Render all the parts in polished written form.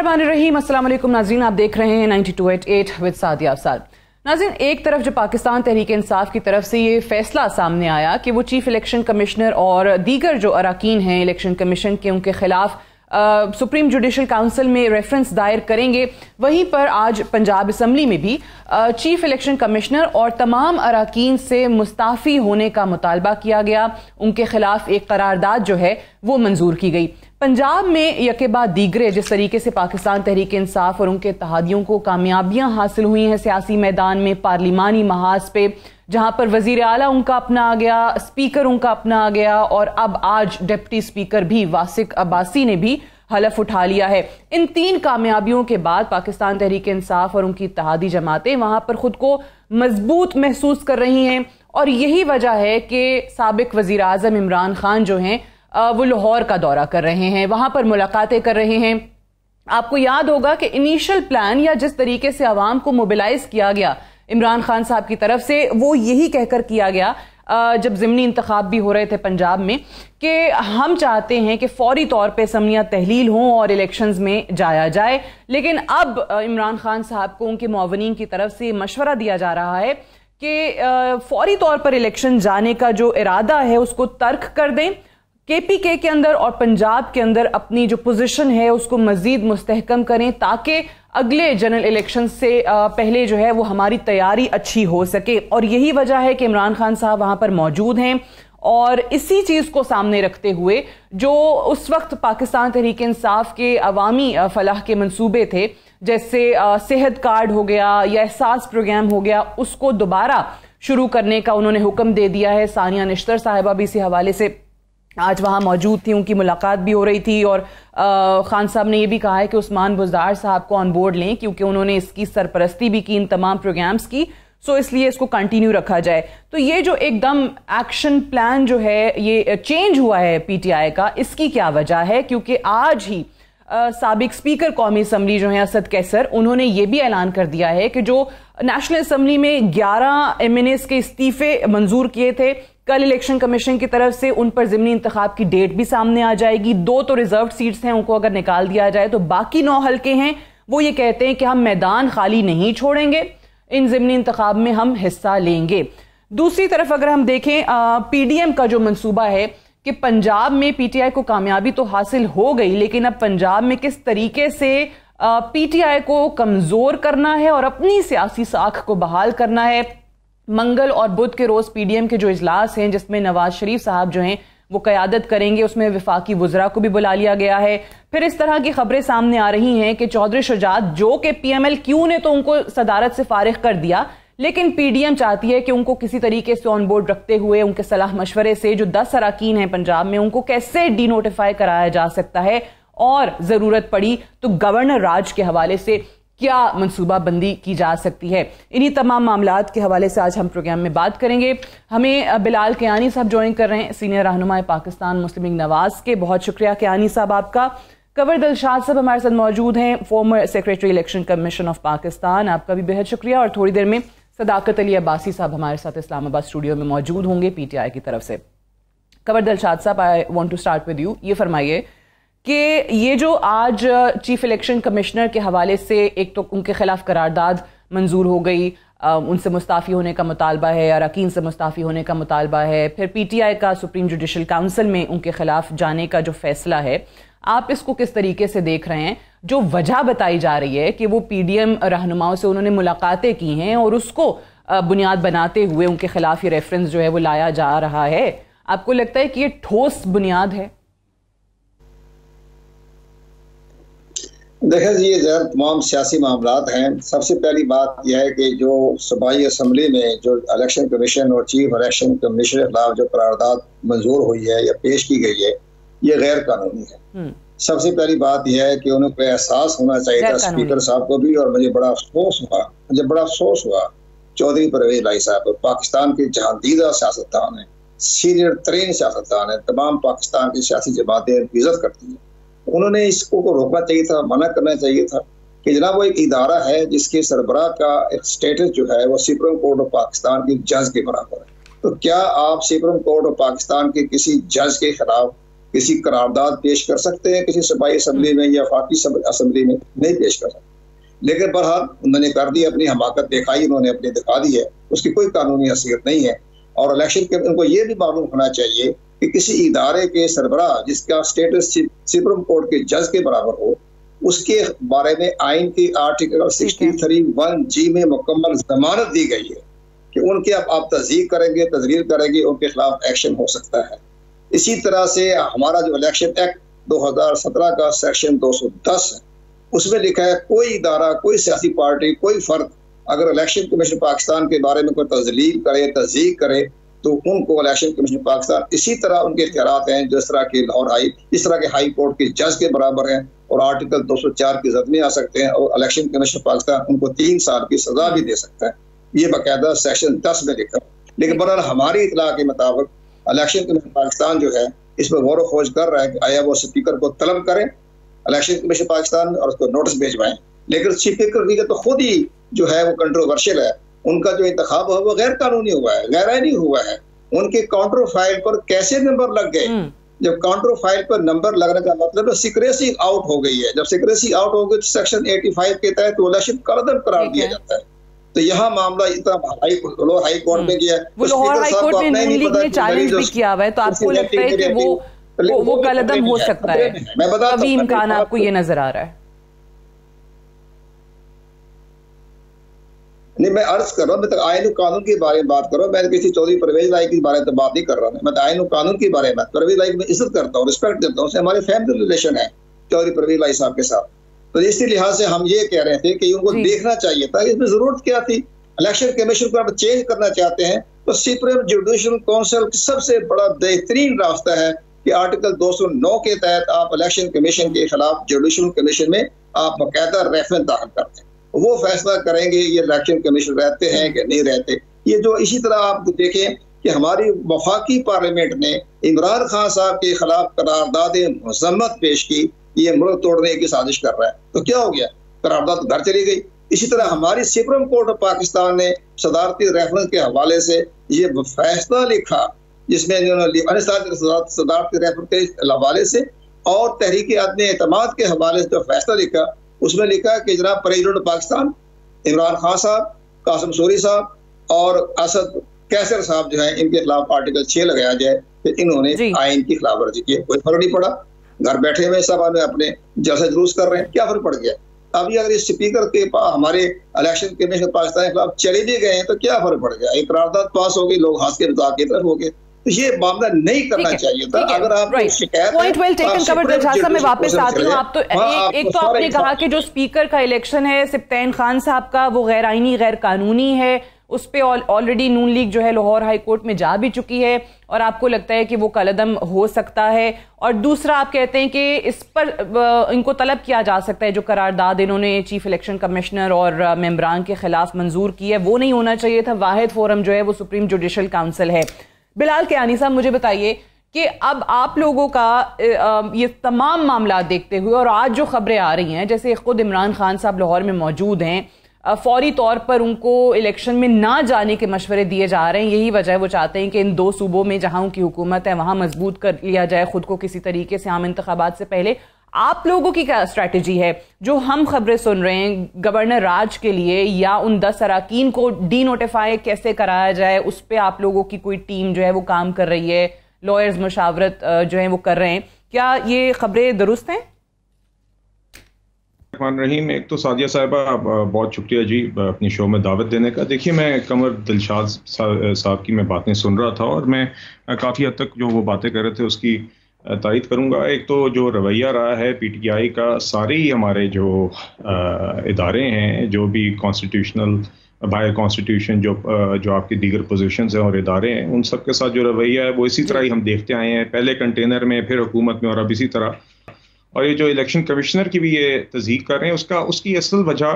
बिस्मिल्लाहिर्रहमानिर्रहीम। अस्सलाम वालेकुम नाज़रीन, आप देख रहे हैं 92.8 विद सादिया अफसार। नाज़रीन, एक तरफ जो पाकिस्तान तहरीक इंसाफ की तरफ से ये फैसला सामने आया कि वो चीफ इलेक्शन कमिश्नर और दीगर जो अराकीन हैं इलेक्शन कमीशन के, उनके खिलाफ सुप्रीम जुडिशल काउंसिल में रेफरेंस दायर करेंगे, वहीं पर आज पंजाब असम्बली में भी चीफ इलेक्शन कमिश्नर और तमाम अराकीन से मुस्ताफ़ी होने का मुतालबा किया गया। उनके खिलाफ एक करारदाद जो है वो मंजूर की गई। पंजाब में यके बाद दीगरे जिस तरीके से पाकिस्तान तहरीक इंसाफ और उनके इत्तेहादियों को कामयाबियां हासिल हुई हैं सियासी मैदान में, पार्लिमानी महाज पे, जहां पर वजीर आला उनका अपना आ गया, स्पीकर उनका अपना आ गया और अब आज डिप्टी स्पीकर भी वासिक अब्बासी ने भी हलफ उठा लिया है। इन तीन कामयाबियों के बाद पाकिस्तान तहरीक इंसाफ और उनकी इत्तेहादी जमातें वहां पर खुद को मजबूत महसूस कर रही हैं और यही वजह है कि साबिक वजीर आजम इमरान खान जो हैं वो लाहौर का दौरा कर रहे हैं, वहां पर मुलाकातें कर रहे हैं। आपको याद होगा कि इनिशियल प्लान या जिस तरीके से आवाम को मोबिलाइज किया गया इमरान खान साहब की तरफ से, वो यही कहकर किया गया जब ज़िमनी इंतखाब भी हो रहे थे पंजाब में कि हम चाहते हैं कि फौरी तौर पे असम्बलियां तहलील हों और इलेक्शंस में जाया जाए। लेकिन अब इमरान खान साहब को उनके मुआवनीन की तरफ से मशवरा दिया जा रहा है कि फौरी तौर पर इलेक्शन जाने का जो इरादा है उसको तर्क कर दें, केपीके के अंदर और पंजाब के अंदर अपनी जो पोजीशन है उसको मजीद मुस्तहकम करें ताकि अगले जनरल इलेक्शन से पहले जो है वो हमारी तैयारी अच्छी हो सके। और यही वजह है कि इमरान खान साहब वहां पर मौजूद हैं और इसी चीज को सामने रखते हुए जो उस वक्त पाकिस्तान तहरीक इंसाफ के अवामी फलाह के मंसूबे थे, जैसे सेहत कार्ड हो गया या एहसास प्रोग्राम हो गया, उसको दोबारा शुरू करने का उन्होंने हुक्म दे दिया है। सानिया निश्तर साहिबा भी इसी हवाले से आज वहाँ मौजूद थी, उनकी मुलाकात भी हो रही थी और खान साहब ने यह भी कहा है कि उस्मान बुज़दार साहब को ऑन बोर्ड लें क्योंकि उन्होंने इसकी सरपरस्ती भी की इन तमाम प्रोग्राम्स की, सो इसलिए इसको कंटिन्यू रखा जाए। तो ये जो एकदम एक्शन प्लान जो है ये चेंज हुआ है पीटीआई का, इसकी क्या वजह है? क्योंकि आज ही साबिक स्पीकर कौमी असम्बली जो है असद कैसर, उन्होंने ये भी ऐलान कर दिया है कि जो नेशनल असम्बली में 11 एमएनएस के इस्तीफे मंजूर किए थे कल इलेक्शन कमीशन की तरफ से, उन पर ज़िमनी इंतखाब की डेट भी सामने आ जाएगी। 2 तो रिजर्व सीट्स हैं, उनको अगर निकाल दिया जाए तो बाकी 9 हल्के हैं। वो ये कहते हैं कि हम मैदान खाली नहीं छोड़ेंगे, इन ज़िमनी इंतखाब में हम हिस्सा लेंगे। दूसरी तरफ अगर हम देखें पीडीएम का जो मंसूबा है कि पंजाब में पीटीआई को कामयाबी तो हासिल हो गई, लेकिन अब पंजाब में किस तरीके से पीटीआई को कमजोर करना है और अपनी सियासी साख को बहाल करना है। मंगल और बुध के रोज पीडीएम के जो इजलास हैं जिसमें नवाज शरीफ साहब जो हैं वो क़यादत करेंगे, उसमें वफाकी वज़रा को भी बुला लिया गया है। फिर इस तरह की खबरें सामने आ रही हैं कि चौधरी शुजात, जो कि पीएमएल-क्यू ने तो उनको सदारत से फारिग कर दिया, लेकिन पीडीएम चाहती है कि उनको किसी तरीके से ऑन बोर्ड रखते हुए उनके सलाह मशवरे से जो 10 अराकीन हैं पंजाब में, उनको कैसे डीनोटिफाई कराया जा सकता है और जरूरत पड़ी तो गवर्नर राज के हवाले से क्या मंसूबा बंदी की जा सकती है। इन्हीं तमाम मामलात के हवाले से आज हम प्रोग्राम में बात करेंगे। हमें बिलाल कियानी साहब ज्वाइन कर रहे हैं, सीनियर रहनुमा पाकिस्तान मुस्लिम लीग नवाज के। बहुत शुक्रिया कियानी साहब आपका। कंवर दिलशाद साहब हमारे साथ मौजूद हैं, former secretary election commission of Pakistan, आपका भी बेहद शुक्रिया। और थोड़ी देर में सदाकत अली अब्बासी साहब हमारे साथ इस्लामाबाद स्टूडियो में मौजूद होंगे पीटीआई की तरफ से। कंवर दिलशाद साहब, I want to start with you. ये फरमाइए कि ये जो आज चीफ इलेक्शन कमिश्नर के हवाले से एक तो उनके खिलाफ करारदाद मंजूर हो गई, उनसे मुस्ताफ़ी होने का मुतालबा है, अरकान से मुस्ताफ़ी होने का मुतालबा है, फिर पीटीआई का सुप्रीम जुडिशल काउंसिल में उनके खिलाफ जाने का जो फैसला है, आप इसको किस तरीके से देख रहे हैं? जो वजह बताई जा रही है कि वो पीडीएम रहनुमाओं से उन्होंने मुलाकातें की हैं और उसको बुनियाद बनाते हुए उनके खिलाफ ये रेफरेंस जो है वो लाया जा रहा है, आपको लगता है कि ये ठोस बुनियाद है? देखिए जी, ये तमाम सियासी मामलात हैं। सबसे पहली बात यह है कि जो सूबाई असम्बली में जो इलेक्शन कमीशन और चीफ इलेक्शन कमीशन के खिलाफ जो करारदाद मंजूर हुई है या पेश की गई है, ये गैर कानूनी है। सबसे पहली बात यह है कि उनको एहसास होना चाहिए था स्पीकर साहब को भी, और मुझे बड़ा अफसोस हुआ चौधरी परवेज लाई साहब, पाकिस्तान के जहांदीदा सियासतदान है, सीनियर तरीन सियासतदान है, तमाम पाकिस्तान की सियासी जमातें इज्जत करती हैं। उन्होंने इसको रोकना चाहिए था, मना करना चाहिए था कि जनाब वो एक इदारा है जिसके सरबराह का एक स्टेटस जो है वो सुप्रीम कोर्ट ऑफ पाकिस्तान के जज के बराबर है। तो क्या आप सुप्रीम कोर्ट ऑफ पाकिस्तान के किसी जज के खिलाफ किसी करारदाद पेश कर सकते हैं किसी सूबाई असम्बली में या वफाकी असम्बली में, नहीं पेश कर सकते। लेकिन बहरहाल उन्होंने कर दी, अपनी हमाकत दिखाई, उन्होंने अपनी दिखा दी है, उसकी कोई कानूनी हैसियत नहीं है। और इलेक्शन के उनको ये भी मालूम होना चाहिए कि किसी इदारे के सरबराह जिसका स्टेटस सुप्रीम कोर्ट के जज के बराबर हो, उसके बारे में आइन की आर्टिकल 63(1)G में मुकम्मल जमानत दी गई है कि उनके आप तस्दीक करेंगे, तजरीर करेंगे, उनके खिलाफ एक्शन हो सकता है। इसी तरह से हमारा जो इलेक्शन एक्ट 2017 का सेक्शन 210 है, उसमें लिखा है कोई इदारा, कोई सियासी पार्टी, कोई फर्द अगर इलेक्शन कमीशन पाकिस्तान के बारे में कोई तजलील करे, तस्दीक करे, तो उनको इलेक्शन कमीशन पाकिस्तान इसी तरह उनके इख्तियारात हैं जिस तरह के इस तरह के हाई कोर्ट के जज के बराबर हैं और आर्टिकल 204 की जद में आ सकते हैं और इलेक्शन कमीशन पाकिस्तान उनको 3 साल की सजा भी दे सकता है। ये बाकायदा सेक्शन 10 में लिखा। लेकिन बहरहाल हमारी इतला के मुताबिक इलेक्शन कमीशन पाकिस्तान जो है इस पर गौर खोज कर रहा है कि आया वो स्पीकर को तलब करें इलेक्शन कमीशन पाकिस्तान और उसको नोटिस भिजवाएं। लेकिन स्पीकर की तो खुद ही जो है वो कंट्रोवर्शियल है, उनका जो इंतखाब है वो गैर कानूनी हुआ है, गैर आईनी हुआ है। उनके काउंटर फाइल पर कैसे नंबर लग गए? जब काउंटर फाइल पर नंबर लगने का मतलब है सिक्रेसी आउट हो गई है। जब सिक्रेसी आउट हो गई तो सेक्शन 85 के तहत इलेक्शन कलअदम करार दिया जाता है। तो यहाँ मामला इतना हाई कोर्ट में गया, वो लाहौर हाई कोर्ट में नून लीग ने चैलेंज भी किया हुआ है, तो आपको लगता है कि वो कलअदम हो सकता है? मैं बता अभी इम्कान आपको ये नजर आ रहा है? नहीं, मैं अर्ज कर रहा हूँ, मैं तो आइन कानून के बारे में बात कर रहा हूँ। मैं किसी चौधरी परवेज लाई के बारे में तो बात नहीं कर रहा हूँ, मैं तो आइन कानून के बारे में। परवेज लाई में इज्जत करता हूँ, रिस्पेक्ट देता हूँ, हमारे फैमिली रिलेशन है चौधरी परवेज लाई साहब के साथ। तो इसी लिहाज से हम ये कह रहे थे कि उनको देखना चाहिए था इसमें जरूरत क्या थी। इलेक्शन कमीशन को आप चेंज करना चाहते हैं तो सुप्रीम जुडिशल काउंसिल सबसे बड़ा बेहतरीन रास्ता है कि आर्टिकल 209 के तहत आप इलेक्शन कमीशन के खिलाफ जुडिशल कमीशन में आप बाकायदा रेफरेंस दाखिल करते हैं, वो फैसला करेंगे ये इलेक्शन कमीशन रहते हैं कि नहीं रहते। ये जो इसी तरह आप देखें कि हमारी वफाकी पार्लियामेंट ने इमरान खान साहब के खिलाफ करारदाद मजम्मत पेश की, ये मुल्क तोड़ने की साजिश कर रहा है, तो क्या हो गया? करारदाद घर चली गई। इसी तरह हमारी सुप्रीम कोर्ट ऑफ पाकिस्तान ने सदारती रेफरेंस के हवाले से ये फैसला लिखा जिसमें सदारती रेफरेंस के हवाले से और तहरीक आदमी एतमाद के हवाले से जो फैसला लिखा, उसमें लिखा कि जनाब प्रेसिडेंट पाकिस्तान इमरान खान साहब, कासिम सूरी साहब और असद कैसर साहब जो है इनके खिलाफ आर्टिकल 6 लगाया जाए। फिर इन्होंने आइन की खिलाफ वर्जी की, कोई फर्क नहीं पड़ा, घर बैठे हुए सब अपने जलसा जुलूस कर रहे हैं, क्या फर्क पड़ गया? अभी अगर इस स्पीकर के हमारे इलेक्शन कमीशन पाकिस्तान के खिलाफ चले भी गए हैं तो क्या फर्क पड़ गया? एक करारदाद पास हो गई, लोग हाथ के मजाक की तरफ हो गए। तो ये मामला नहीं करना चाहिए था। अगर आप शिकायत point well taken cover Dilshad, मैं वापस आती हूँ। आप तो एक तो आपने कहा कि जो स्पीकर का इलेक्शन है सिप्तैन खान साहब का, वो गैर आईनी गैर कानूनी है, उस पे ऑलरेडी नून लीग जो है लाहौर हाई कोर्ट में जा भी चुकी है और आपको लगता है कि वो कलअदम हो सकता है। और दूसरा आप कहते हैं कि इस पर इनको तलब किया जा सकता है जो करारदाद इन्होंने चीफ इलेक्शन कमिश्नर और मेंबरान के खिलाफ मंजूर की है वो नहीं होना चाहिए था। वाहिद फोरम जो है वो सुप्रीम जुडिशल काउंसिल है। बिलाल कियानी साहब, मुझे बताइए कि अब आप लोगों का ये तमाम मामला देखते हुए और आज जो खबरें आ रही हैं, जैसे खुद इमरान खान साहब लाहौर में मौजूद हैं, फौरी तौर पर उनको इलेक्शन में ना जाने के मशवरे दिए जा रहे हैं। यही वजह है वो चाहते हैं कि इन 2 सूबों में जहां उनकी हुकूमत है वहां मजबूत कर लिया जाए खुद को किसी तरीके से आम इंतखाबात से पहले। आप लोगों की क्या स्ट्रैटेजी है? जो हम खबरें सुन रहे हैं गवर्नर राज के लिए या उन 10 अराकीन को डी नोटिफाई कैसे कराया जाए, उस पर आप लोगों की कोई टीम जो है वो काम कर रही है, लॉयर्स मुशावरत जो है वो कर रहे हैं, क्या ये खबरें दुरुस्त हैं? रहीम, एक तो सादिया साहिबा बहुत शुक्रिया जी अपनी शो में दावत देने का। देखिए, मैं कमर दिलशाद साहब की मैं बातें सुन रहा था और मैं काफ़ी हद तक जो वो बातें कर रहे थे उसकी तायद करूंगा। एक तो जो रवैया रहा है पीटीआई का, सारे ही हमारे जो इदारे हैं जो भी कॉन्स्टिट्यूशनल बाहर कॉन्स्टिट्यूशन जो आपकी दीगर पोजीशंस हैं और इदारे हैं, उन सब के साथ जो रवैया है वो इसी तरह ही हम देखते आए हैं, पहले कंटेनर में फिर हुकूमत में और अब इसी तरह। और ये जो इलेक्शन कमिश्नर की भी ये तस्दीक कर रहे हैं उसकी असल वजह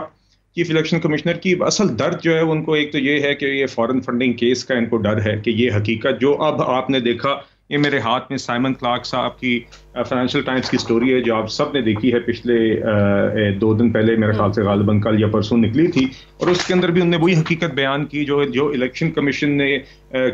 चीफ इलेक्शन कमिश्नर की असल दर्द जो है उनको एक तो ये है कि ये फॉरेन फंडिंग केस का इनको डर है कि ये हकीकत जो अब आपने देखा ये मेरे हाथ में साइमन क्लार्क साहब की फाइनेंशियल टाइम्स की स्टोरी है, जो आप सब ने देखी है, पिछले 2 दिन पहले मेरे ख्याल से गालिबन कल या परसों निकली थी। और उसके अंदर भी उन्होंने वही हकीकत बयान की जो इलेक्शन कमीशन ने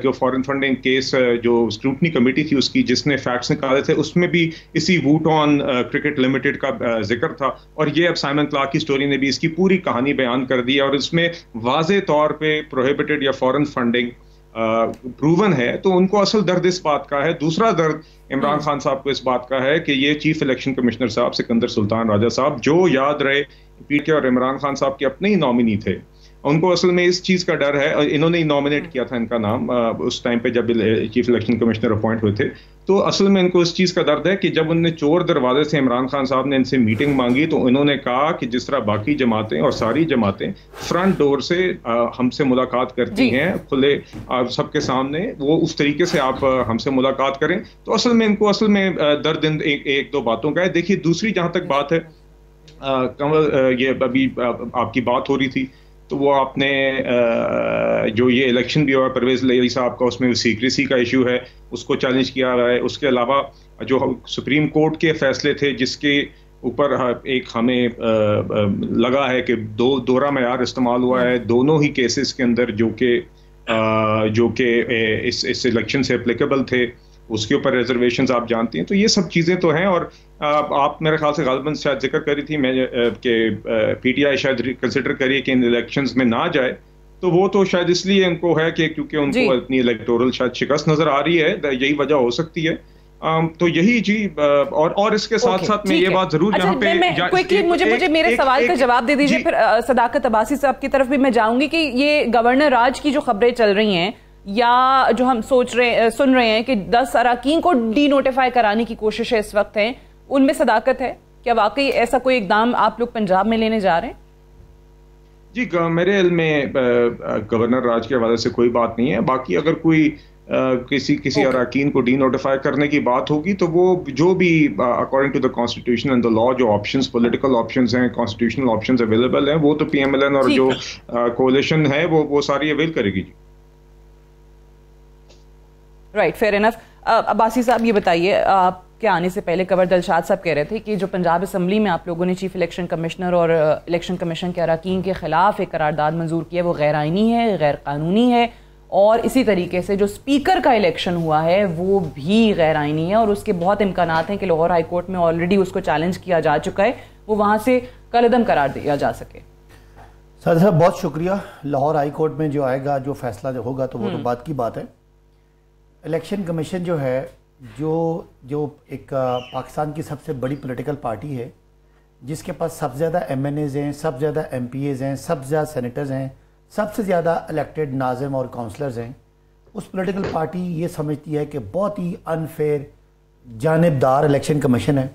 जो फॉरेन फंडिंग केस जो स्क्रूटनी कमेटी थी उसकी, जिसने फैक्ट्स निकाले थे, उसमें भी इसी वूटॉन क्रिकेट लिमिटेड का जिक्र था। और ये अब साइमन क्लार्क की स्टोरी ने भी इसकी पूरी कहानी बयान कर दी है और इसमें वाज़े तौर पे प्रोहिबिटेड या फॉरेन फंडिंग प्रूवन है। तो उनको असल दर्द इस बात का है। दूसरा दर्द इमरान खान साहब को इस बात का है कि ये चीफ इलेक्शन कमिश्नर साहब सिकंदर सुल्तान राजा साहब, जो याद रहे पीटीआई और इमरान खान साहब के अपने ही नॉमिनी थे, उनको असल में इस चीज का डर है। इन्होंने ही नॉमिनेट किया था इनका नाम उस टाइम पे जब चीफ इलेक्शन कमिश्नर अपॉइंट हुए थे। तो असल में इनको इस चीज का दर्द है कि जब उन्होंने चोर दरवाजे से इमरान खान साहब ने इनसे मीटिंग मांगी तो इन्होंने कहा कि जिस तरह बाकी जमातें और सारी जमातें फ्रंट डोर से हमसे मुलाकात करती हैं खुले सबके सामने, वो उस तरीके से आप हमसे मुलाकात करें। तो असल में इनको दर्द एक दो बातों का है। देखिए, दूसरी जहां तक बात है, कमल, ये अभी आपकी बात हो रही थी, तो वो आपने जो ये इलेक्शन भी हुआ परवेज लही साहब का, उसमें सीक्रेसी का इशू है, उसको चैलेंज किया रहा है। उसके अलावा जो सुप्रीम कोर्ट के फैसले थे जिसके ऊपर एक हमें लगा है कि दोहरा मयार इस्तेमाल हुआ है दोनों ही केसेस के अंदर, जो कि इस इलेक्शन से एप्लीकेबल थे, उसके ऊपर रिजर्वेशंस आप जानती हैं। तो ये सब चीज़ें तो हैं। और आप मेरे ख्याल से गालिबन शायद जिक्र करी थी मैं कि पीटीआई शायद कंसिडर करिए कि इन इलेक्शंस में ना जाए, तो वो तो शायद इसलिए उनको है कि क्योंकि उनको इतनी इलेक्टोरल शायद शिकस्त नजर आ रही है, यही वजह हो सकती है। तो यही जी। और इसके साथ साथ मैं ये बात जरूर यहाँ पे मुझे मेरे सवाल का जवाब दे दीजिए, फिर सदाकत अब्बासी साहब की तरफ भी मैं जाऊंगी कि ये गवर्नर राज की जो खबरें चल रही हैं या जो हम सुन रहे हैं कि 10 अराकीन को डी नोटिफाई कराने की कोशिश है इस वक्त है, उनमें सदाकत है? क्या वाकई ऐसा कोई इकदाम आप लोग पंजाब में लेने जा रहे हैं? जी, मेरे इल्म में गवर्नर राज के हवाले से कोई बात नहीं है। बाकी अगर कोई किसी अराकीन को डी नोटिफाई करने की बात होगी तो वो जो भी according to the constitution and the law जो ऑप्शंस, पॉलिटिकल ऑप्शंस हैं, कॉन्स्टिट्यूशनल ऑप्शंस अवेलेबल हैं, वो तो पीएमएलएन और जो कोalition है वो सारी अवेल करेगी जी। Right, fair enough. अब्बासी साहब, ये बताइए, आपके आने से पहले कवर दिलशाद साहब कह रहे थे कि जो पंजाब असम्बली में आप लोगों ने चीफ इलेक्शन कमिश्नर और इलेक्शन कमीशन के अराकीन के खिलाफ एक करारदाद मंजूर किया, वो गैर आइनी है, गैर कानूनी है, और इसी तरीके से जो स्पीकर का इलेक्शन हुआ है वो भी गैर आइनी है और उसके बहुत इम्कानात हैं कि लाहौर हाई कोर्ट में ऑलरेडी उसको चैलेंज किया जा चुका है, वो वहाँ से कलअदम करार दिया जा सके। सर साहब बहुत शुक्रिया। लाहौर हाई कोर्ट में जो आएगा, जो फैसला होगा, तो वो तो बात की बात है। इलेक्शन कमीशन जो है, जो एक पाकिस्तान की सबसे बड़ी पॉलिटिकल पार्टी है, जिसके पास सबसे ज़्यादा एमएनएज़ हैं, सबसे ज़्यादा एमपीएज़ हैं, सबसे ज़्यादा सेनेटर्स हैं, सबसे ज़्यादा इलेक्टेड नाज़िम और काउंसलर्स हैं, उस पॉलिटिकल पार्टी ये समझती है कि बहुत ही अनफेयर, जानिबदार इलेक्शन कमीशन है।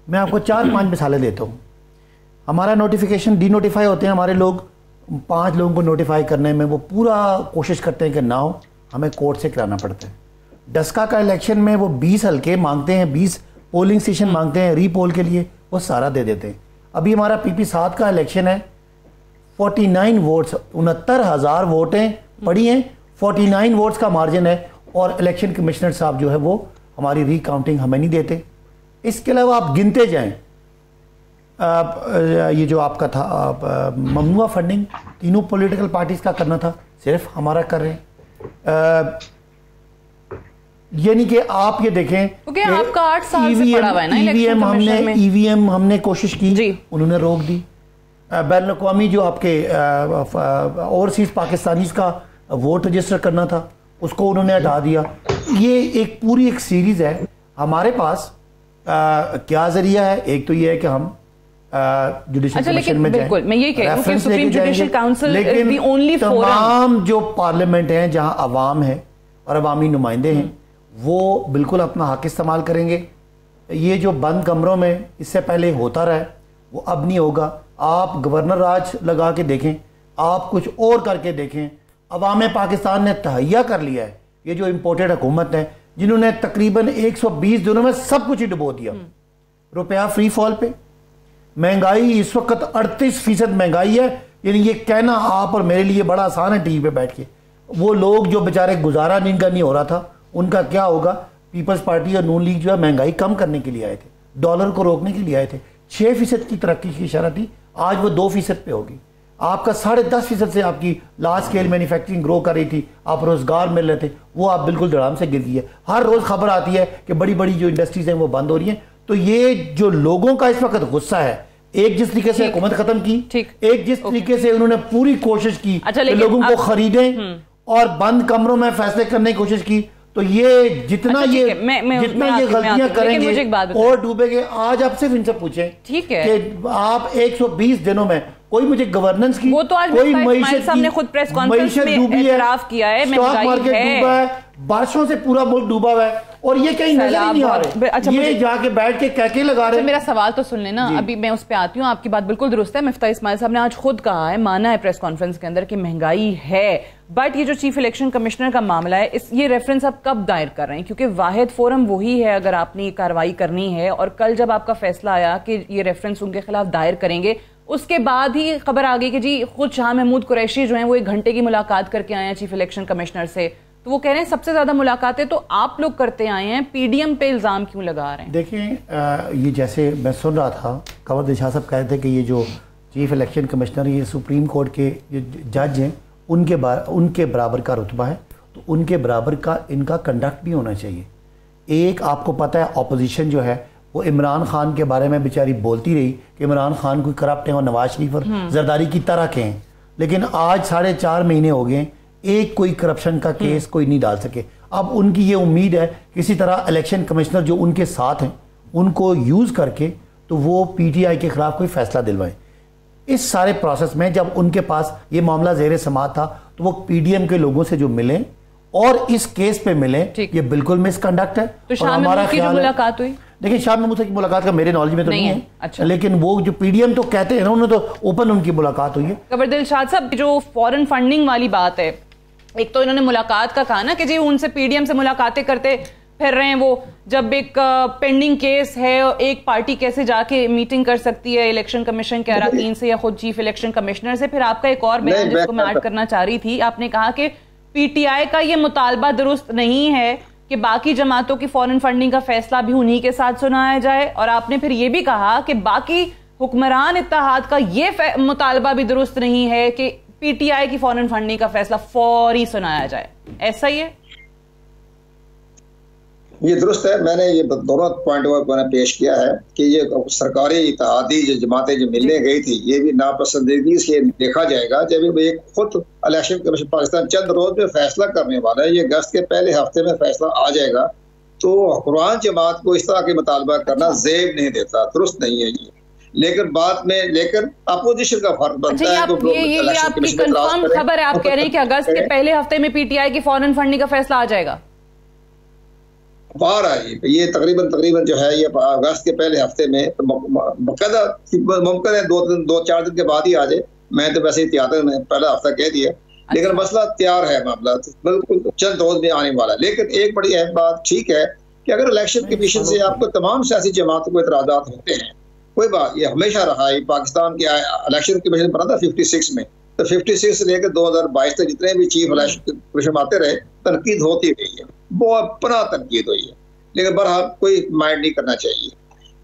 मैं आपको 4-5 मिसालें देता हूँ। हमारा नोटिफिकेशन डी नोटिफाई होते हैं, हमारे लोग 5 लोगों को नोटिफाई करने में वो पूरा कोशिश करते हैं कि ना हो, हमें कोर्ट से कराना पड़ता है। डस्का का इलेक्शन में वो 20 हल्के मांगते हैं, 20 पोलिंग स्टेशन मांगते हैं रीपोल के लिए, वो सारा दे देते हैं। अभी हमारा पीपी 7 का इलेक्शन है, 49 वोट्स, 69,000 वोटें पड़ी हैं, 49 वोट्स का मार्जिन है, और इलेक्शन कमिश्नर साहब जो है वो हमारी रिकाउंटिंग हमें नहीं देते। इसके अलावा आप गिनते जाएं, ये जो आपका था ममनुआ फंडिंग, तीनों पॉलिटिकल पार्टीज का करना था, सिर्फ हमारा कर रहे हैं। यानी कि आप ये देखें, आपका 8 साल से पड़ा हुआ है ना ईवीएम हमने कोशिश की, उन्होंने रोक दी। बैन अवी जो आपके ओवरसीज पाकिस्तानीज का वोट रजिस्टर करना था, उसको उन्होंने हटा दिया। ये एक पूरी एक सीरीज है हमारे पास। क्या जरिया है? एक तो ये है कि हम जुडिशल कमीशन में जाएं, मैं ये कह रहा हूं कि supreme judicial council is the only forum. तमाम जो पार्लियामेंट हैं जहां अवाम है और अवामी नुमाइंदे हैं, वो बिल्कुल अपना हक इस्तेमाल करेंगे। ये जो बंद कमरों में इससे पहले होता रहा है वो अब नहीं होगा। आप गवर्नर राज लगा के देखें, आप कुछ और करके देखें, अवाम पाकिस्तान ने तहैया कर लिया है। ये जो इम्पोर्टेड हुकूमत है, जिन्होंने तकरीबन 120 दिनों में सब कुछ ही डुबो दिया। रुपया फ्री फॉल पे, महंगाई इस वक्त 38% महंगाई है। यानी ये कहना आप और मेरे लिए बड़ा आसान है टीवी पे बैठ के। वो लोग जो बेचारे गुजारा जिनका नहीं हो रहा था, उनका क्या होगा? पीपल्स पार्टी और नून लीग जो है महंगाई कम करने के लिए आए थे, डॉलर को रोकने के लिए आए थे। 6% की तरक्की की इशारा थी, आज वो 2% पे होगी। आपका 10.5% से आपकी लार्ज स्केल मैन्युफैक्चरिंग ग्रो कर रही थी, आप रोजगार मिल रहे थे, वो आप बिल्कुल धड़ाम से गिर गई है। हर रोज खबर आती है कि बड़ी बड़ी जो इंडस्ट्रीज हैं वो बंद हो रही हैं। तो ये जो लोगों का इस वक्त गुस्सा है, एक जिस तरीके से हुकूमत खत्म की, एक जिस तरीके से उन्होंने पूरी कोशिश की कि लोगों को खरीदें और बंद कमरों में फैसले करने की कोशिश की, तो ये जितना जितना ये गलतियां करेंगे और डूबेंगे। आज आप सिर्फ इनसे पूछें कि आप 120 दिनों में कोई मुझे गवर्नेंस की, वो तो आज कोई सामने खुद प्रेस कॉन्फ्रेंस में एतराफ किया है, स्टॉक मार्केट डूबा है, बारिशों से पूरा मुल्क डूबा हुआ है और ये कहीं नजर नहीं आ रहे। अच्छा, ये जाके बैठ के कहके लगा रहे हैं। मेरा सवाल तो सुन लेना, अभी मैं उस पे आती हूँ। आपकी बात बिल्कुल दुरुस्त है। मिफ्ता इस्माइल साहब ने आज खुद कहा है, माना है प्रेस कॉन्फ्रेंस के अंदर कि महंगाई है, बट ये जो चीफ इलेक्शन कमिश्नर का मामला है, ये रेफरेंस आप कब दायर कर रहे हैं? क्योंकि वाहिद फोरम वही है अगर आपने ये कार्रवाई करनी है, और कल जब आपका फैसला आया कि ये रेफरेंस उनके खिलाफ दायर करेंगे, उसके बाद ही खबर आ गई कि जी खुद शाह महमूद कुरैशी जो हैं वो 1 घंटे की मुलाकात करके आए हैं चीफ इलेक्शन कमिश्नर से। तो वो कह रहे हैं सबसे ज्यादा मुलाकातें तो आप लोग करते आए हैं, पीडीएम पे इल्जाम क्यों लगा रहे हैं? देखिए, ये जैसे मैं सुन रहा था, कंवर दिलशाद साहब कह रहे थे कि ये जो चीफ इलेक्शन कमिश्नर, ये सुप्रीम कोर्ट के जज हैं, उनके बराबर का रुतबा है, तो उनके बराबर का इनका कंडक्ट भी होना चाहिए। एक आपको पता है ऑपोजिशन जो है वो इमरान खान के बारे में बेचारी बोलती रही कि इमरान खान कोई करप्ट है और नवाज शरीफ और जरदारी की तरह के हैं, लेकिन आज 4.5 महीने हो गए, एक कोई करप्शन का केस कोई नहीं डाल सके। अब उनकी ये उम्मीद है किसी तरह इलेक्शन कमिश्नर जो उनके साथ हैं उनको यूज करके तो वो पीटीआई के खिलाफ कोई फैसला दिलवाएं। इस सारे प्रोसेस में जब उनके पास ये मामला ज़ेरे समाअत था तो वो पीडीएम के लोगों से जो मिले और इस केस पे मिले, ये बिल्कुल मिसकंडक्ट है। तो हमारा ख्याल मुलाकात हुई, देखिए शाह महमूद की मुलाकात का मेरे नॉलेज में तो नहीं है। अच्छा। लेकिन वो जो पीडीएम तो कहते हैं ना, उन्होंने तो ओपन उनकी मुलाकात हुई है। कंवर दिलशाद साहब, जो फॉरेन फंडिंग वाली बात है, एक तो इन्होंने मुलाकात का कहा ना कि जी उनसे पीडीएम से मुलाकातें करते फिर रहे हैं वो, जब एक पेंडिंग केस है एक पार्टी कैसे जाके मीटिंग कर सकती है इलेक्शन कमीशन के अरकान से या खुद चीफ इलेक्शन कमिश्नर से। फिर आपका एक और बयान जिसको मैं ऐड करना चाह रही थी, आपने कहा कि पीटीआई का ये मुतालबा दुरुस्त नहीं है कि बाकी जमातों की फॉरेन फंडिंग का फैसला भी उन्हीं के साथ सुनाया जाए, और आपने फिर ये भी कहा कि बाकी हुक्मरान इत्तेहाद का ये मुतालबा भी दुरुस्त नहीं है कि पीटीआई की फॉरेन फंडिंग का फैसला फौरी सुनाया जाए। ऐसा ही है? ये दुरुस्त है। मैंने ये दोनों पॉइंट मैंने पेश किया है कि ये सरकारी इत्तेहादी जो जमातें जो मिलने गई थी, ये भी नापसंदीदगी से देखा जाएगा जब एक खुद इलेक्शन कमीशन पाकिस्तान चंद रोज में फैसला करने वाला है। ये अगस्त के पहले हफ्ते में फैसला आ जाएगा, तो हुक्मरान जमात को इस तरह के मुतालबा करना ज़ेब नहीं देता, दुरुस्त नहीं है ये। लेकिन बाद में लेकर अपोजिशन का फर्क बनता है। तो ये आपकी कंफर्म खबर है, आप कह रहे हैं कि अगस्त के पहले हफ्ते में पीटीआई की फॉरेन फंडिंग का फैसला आ जाएगा? बाहर आई ये तकरीबन जो है ये अगस्त के पहले हफ्ते में, तो बाकायदा मुमकिन है 2-4 दिन के बाद ही आ जाए। मैं तो वैसे एहतियातन पहला हफ्ता कह दिया, लेकिन मसला तैयार है, मामला बिल्कुल चंद रोज में आने वाला है। लेकिन एक बड़ी अहम बात ठीक है कि अगर इलेक्शन कमीशन से आपको तमाम सियासी जमातों को इतराज़ात होते हैं, कोई बात, ये हमेशा रहा है। पाकिस्तान के इलेक्शन कमीशन बना था 56 में, तो 56 से लेकर 2022 तक जितने भी चीफ इलेक्शन कमीशन आते रहे, तनकीद होती रही है, बहुत अपना तनकीद हुई है, लेकिन बहरहाल कोई माइंड नहीं करना चाहिए,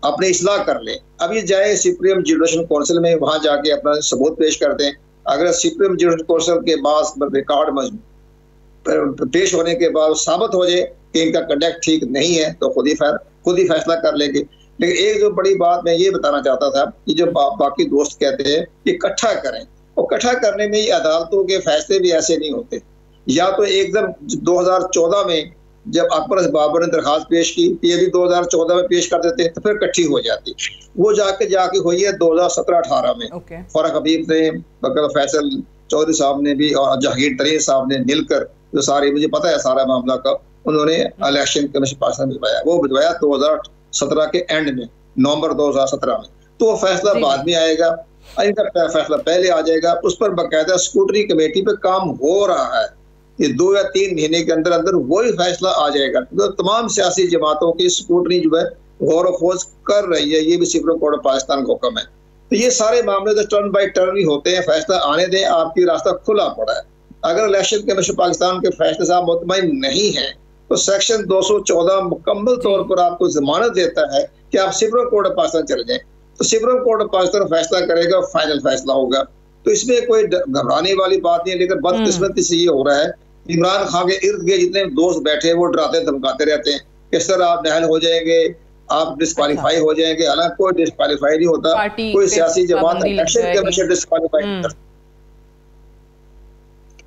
अपने इस्लाह कर ले। अब ये जाए सुप्रीम जुडिशल काउंसिल में, वहां जाके अपना सबूत पेश कर दें। अगर सुप्रीम जुडिशल काउंसिल के बाद रिकॉर्ड पेश होने के बाद साबित हो जाए कि इनका कंडक्ट ठीक नहीं है, तो खुद ही फैसला कर लेंगे। लेकिन एक जो बड़ी बात मैं ये बताना चाहता था कि जो बाकी दोस्त कहते हैं कि इकट्ठा करें, और इकट्ठा करने में ये अदालतों के फैसले भी ऐसे नहीं होते। या तो एकदम 2014 में जब अकबर बाबर ने दरखास्त पेश की, ये भी 2014 में पेश कर देते तो फिर इकट्ठी हो जाती। वो जाके हुई है 2017-18 में। फरक हबीब ने, बकर फैसल चौधरी साहब ने भी और जहांगीर तरीन साहब ने मिलकर जो सारे, मुझे पता है सारा मामला का, उन्होंने इलेक्शन कमीशन पाकिस्तान भिजवाया। वो भिजवाया 2017 के एंड में, नवंबर 2017 में। तो वो फैसला बाद में आएगा, इनका फैसला पहले आ जाएगा। उस पर बाकायदा स्कूटनी कमेटी पे काम हो रहा है। ये 2 या 3 महीने के अंदर अंदर वही फैसला आ जाएगा। तो तमाम सियासी जमातों की स्कूटनी जो है गौर खोज कर रही है, ये भी सुप्रीम कोर्ट ऑफ पाकिस्तान का हुक्म है। तो ये सारे मामले तो टर्न बाई टर्न ही होते हैं, फैसला आने दें, आपकी रास्ता खुला पड़ा है। अगर इलेक्शन कमीशन पाकिस्तान के फैसले से आप मुतमईन नहीं है तो सेक्शन 214 मुकम्मल तौर पर आपको जमानत देता है कि आप सुप्रीम कोर्ट ऑफ पाकिस्तान चले जाएं, तो सुप्रीम कोर्ट ऑफ पाकिस्तान फैसला करेगा, फाइनल फैसला होगा। तो इसमें कोई घबराने वाली बात नहीं है। लेकिन बदकिस्मती से ये हो रहा है, इमरान खान के इर्द गिर्द जितने दोस्त बैठे वो डराते धमकाते रहते हैं, किस तरह आप नाअहल हो जाएंगे, आप डिस्क्वालीफाई हो जाएंगे। हालांकि कोई डिस्क्वालीफाई नहीं होता, कोई सियासी जमात इलेक्शन कमीशन डिस्क्वालीफाई नहीं करता,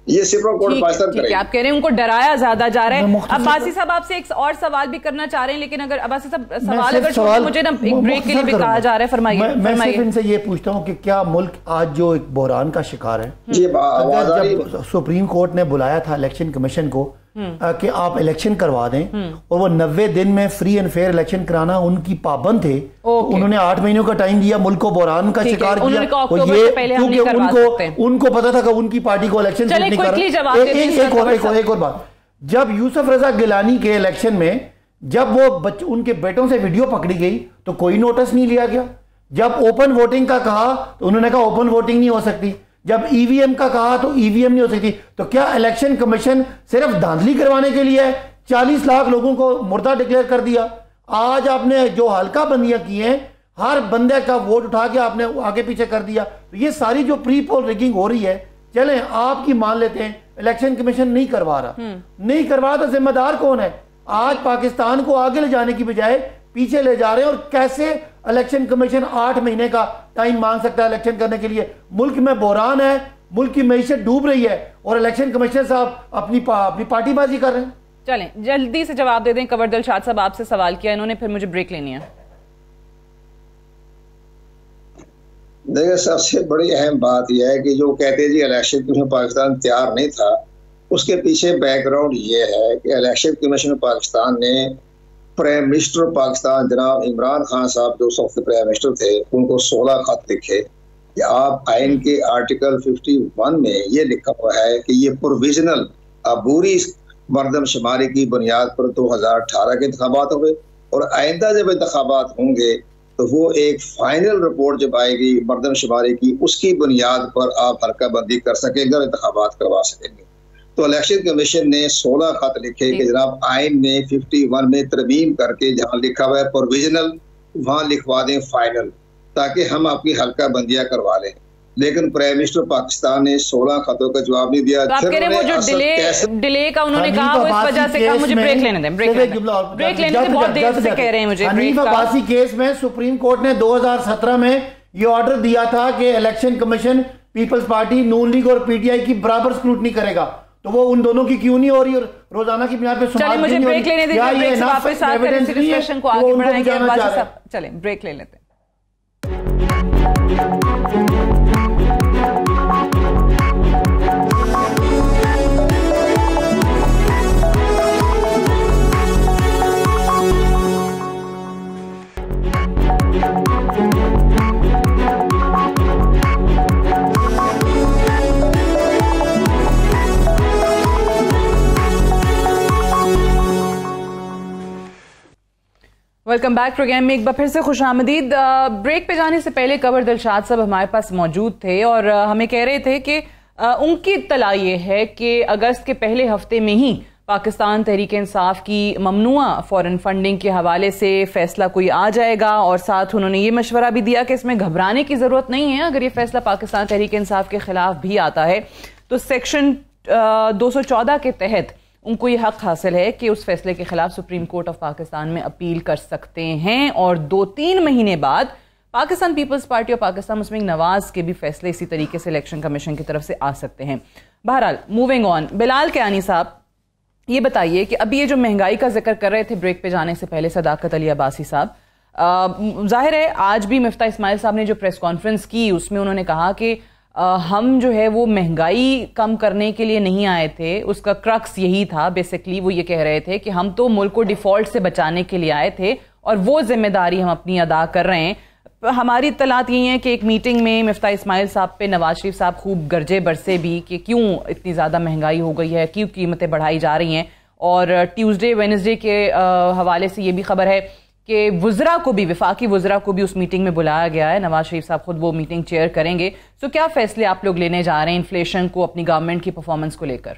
ये सुप्रीम कोर्ट पाकिस्तान करेगी। आप कह रहे हैं उनको डराया ज्यादा जा रहा है। अब्बासी साहब आपसे एक और सवाल भी करना चाह रहे हैं, लेकिन अगर अब्बासी साहब सवाल अगर मुझे ना एक ब्रेक के लिए भी कहा जा रहा है, फरमाइए। मैं सिर्फ इनसे ये पूछता हूँ कि क्या मुल्क आज जो एक बहरान का शिकार है, अगर जब सुप्रीम कोर्ट ने बुलाया था इलेक्शन कमीशन को कि आप इलेक्शन करवा दें और वो 90 दिन में फ्री एंड फेयर इलेक्शन कराना उनकी पाबंद थे, तो उन्होंने 8 महीनों का टाइम दिया, मुल्क को बहरान का शिकार किया। ये क्योंकि उनको पता था कि उनकी पार्टी को इलेक्शन नहीं कर। एक और बात, जब यूसुफ रजा गिलानी के इलेक्शन में जब वो उनके बेटों से वीडियो पकड़ी गई तो कोई नोटिस नहीं लिया गया। जब ओपन वोटिंग का कहा तो उन्होंने कहा ओपन वोटिंग नहीं हो सकती। जब ईवीएम का कहा तो ईवीएम नहीं हो सकती। तो क्या इलेक्शन कमीशन सिर्फ धांधली करवाने के लिए 40 लाख लोगों को मुर्दा डिक्लेयर कर दिया? आज आपने जो हल्का बंदियां की हैं, हर बंदे का वोट उठा के आपने आगे पीछे कर दिया। तो ये सारी जो प्री पोल रिगिंग हो रही है, चलें आपकी मान लेते हैं इलेक्शन कमीशन नहीं करवा रहा, तो जिम्मेदार कौन है? आज पाकिस्तान को आगे ले जाने की बजाय पीछे ले जा रहे हैं। और कैसे इलेक्शन कमीशन 8 महीने का टाइम मांग सकता है इलेक्शन करने के लिए? मुल्क में बहरान है, मुल्क की मईशत डूब रही है और इलेक्शन कमिश्नर साहब अपनी पार्टीबाजी कर रहे हैं। चलें जल्दी से जवाब दे दें। कंवर दिलशाद साहब आपसे सवाल किया इन्होंने, फिर मुझे ब्रेक लेनी है। देखिए, सबसे बड़ी अहम बात यह है कि जो कहते हैं जी इलेक्शन कमीशन पाकिस्तान तैयार नहीं था, उसके पीछे बैकग्राउंड ये है कि इलेक्शन कमीशन पाकिस्तान ने प्राइम मिनिस्टर पाकिस्तान जनाब इमरान खान साहब जो उस प्राइम मिनिस्टर थे, उनको 16 खत लिखे कि आप आइन के आर्टिकल 51 में ये लिखा हुआ है कि ये प्रोविजनल अबूरी मरदमशुमारी की बुनियाद पर 2018 के इंतखाबात हुए और आइंदा जब इंतखाबात होंगे तो वो एक फाइनल रिपोर्ट जब आएगी मरदमशुमारी की, उसकी बुनियाद पर आप हल्का बंदी कर सकेंगे और इंतखाबात करवा सकेंगे। तो इलेक्शन कमीशन ने 16 खत लिखे कि जनाब आइन में 51 में तरमीम करके जहां लिखा हुआ है प्रोविजनल, वहां लिखवा दें फाइनल, ताकि हम आपकी हल्का बंदियां करवा लें। लेकिन प्राइम मिनिस्टर पाकिस्तान ने 16 खतों का जवाब नहीं दिया। तो आप कह रहे हैं वो जो डिले का उन्होंने कहा वो इस वजह से कहा, मुझे ब्रेक लेने दें, ब्रेक लेने दें, बहुत देर से कह रहे हैं मुझे। हनीफ अब्बासी केस में सुप्रीम कोर्ट ने 2017 में ये ऑर्डर दिया था कि इलेक्शन कमीशन पीपल्स पार्टी, नून लीग और पीटीआई की बराबर स्क्रूटनी करेगा, तो वो उन दोनों की क्यों नहीं हो रही और रोजाना की बुनियाद पे चलिए मुझे ब्रेक लेने दीजिए, वापस आकर इस डिस्कशन को आगे बढ़ाएंगे। चलें ब्रेक ले लेते हैं। वेलकम बैक प्रोग्राम में एक बार फिर से खुशामदीद। ब्रेक पे जाने से पहले कंवर दिलशाद साहब हमारे पास मौजूद थे और हमें कह रहे थे कि उनकी इत्तला ये है कि अगस्त के पहले हफ्ते में ही पाकिस्तान तहरीक इंसाफ की ममनुआ फॉरेन फंडिंग के हवाले से फैसला कोई आ जाएगा और साथ उन्होंने ये मशवरा भी दिया कि इसमें घबराने की ज़रूरत नहीं है। अगर ये फैसला पाकिस्तान तहरीक इंसाफ के खिलाफ भी आता है तो सेक्शन 214 के तहत उनको ये हक हासिल है कि उस फैसले के खिलाफ सुप्रीम कोर्ट ऑफ पाकिस्तान में अपील कर सकते हैं और 2-3 महीने बाद पाकिस्तान पीपल्स पार्टी और पाकिस्तान मुस्लिम नवाज के भी फैसले इसी तरीके से इलेक्शन कमीशन की तरफ से आ सकते हैं। बहरहाल मूविंग ऑन, बिलाल कियानी साहब ये बताइए कि अभी ये जो महंगाई का जिक्र कर रहे थे ब्रेक पे जाने से पहले सदाकत अली अब्बासी साहब, जाहिर है आज भी मिफ्ता इस्माइल साहब ने जो प्रेस कॉन्फ्रेंस की उसमें उन्होंने कहा कि हम जो है वो महंगाई कम करने के लिए नहीं आए थे, उसका क्रक्स यही था बेसिकली। वो ये कह रहे थे कि हम तो मुल्क को डिफॉल्ट से बचाने के लिए आए थे और वो जिम्मेदारी हम अपनी अदा कर रहे हैं। हमारी इत्तलात यही है कि एक मीटिंग में मिफ्ता इस्माइल साहब पे नवाज शरीफ साहब खूब गरजे बरसे भी कि क्यों इतनी ज़्यादा महंगाई हो गई है, क्यों कीमतें बढ़ाई जा रही हैं। और ट्यूसडे वेडनेसडे के हवाले से ये भी खबर है कि वुज़रा को भी, वफाकी वुज़रा को भी उस मीटिंग में बुलाया गया है। नवाज शरीफ साहब खुद वो मीटिंग चेयर करेंगे। सो क्या फैसले आप लोग लेने जा रहे हैं इन्फ्लेशन को, अपनी गवर्नमेंट की परफॉर्मेंस को लेकर?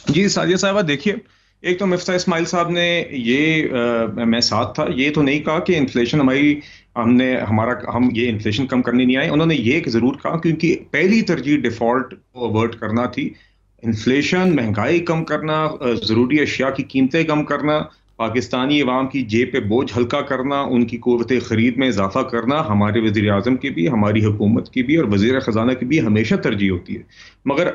जी साजिया साहिबा, देखिए, एक तो मिफ्ता इस्माइल साहब ने ये मैं साथ था, ये तो नहीं कहा कि इन्फ्लेशन हम ये इन्फ्लेशन कम करने नहीं आए। उन्होंने ये जरूर कहा क्योंकि पहली तरजीह डिफॉल्ट को अवर्ट करना थी। इन्फ्लेशन, महंगाई कम करना, ज़रूरी अशिया की कीमतें कम करना, पाकिस्तानी अवाम की जेब पे बोझ हल्का करना, उनकी क़ुव्वत ख़रीद में इजाफा करना हमारे वज़ीर आज़म की भी, हमारी हुकूमत की भी और वज़ीर ख़जाना की भी हमेशा तरजीह होती है। मगर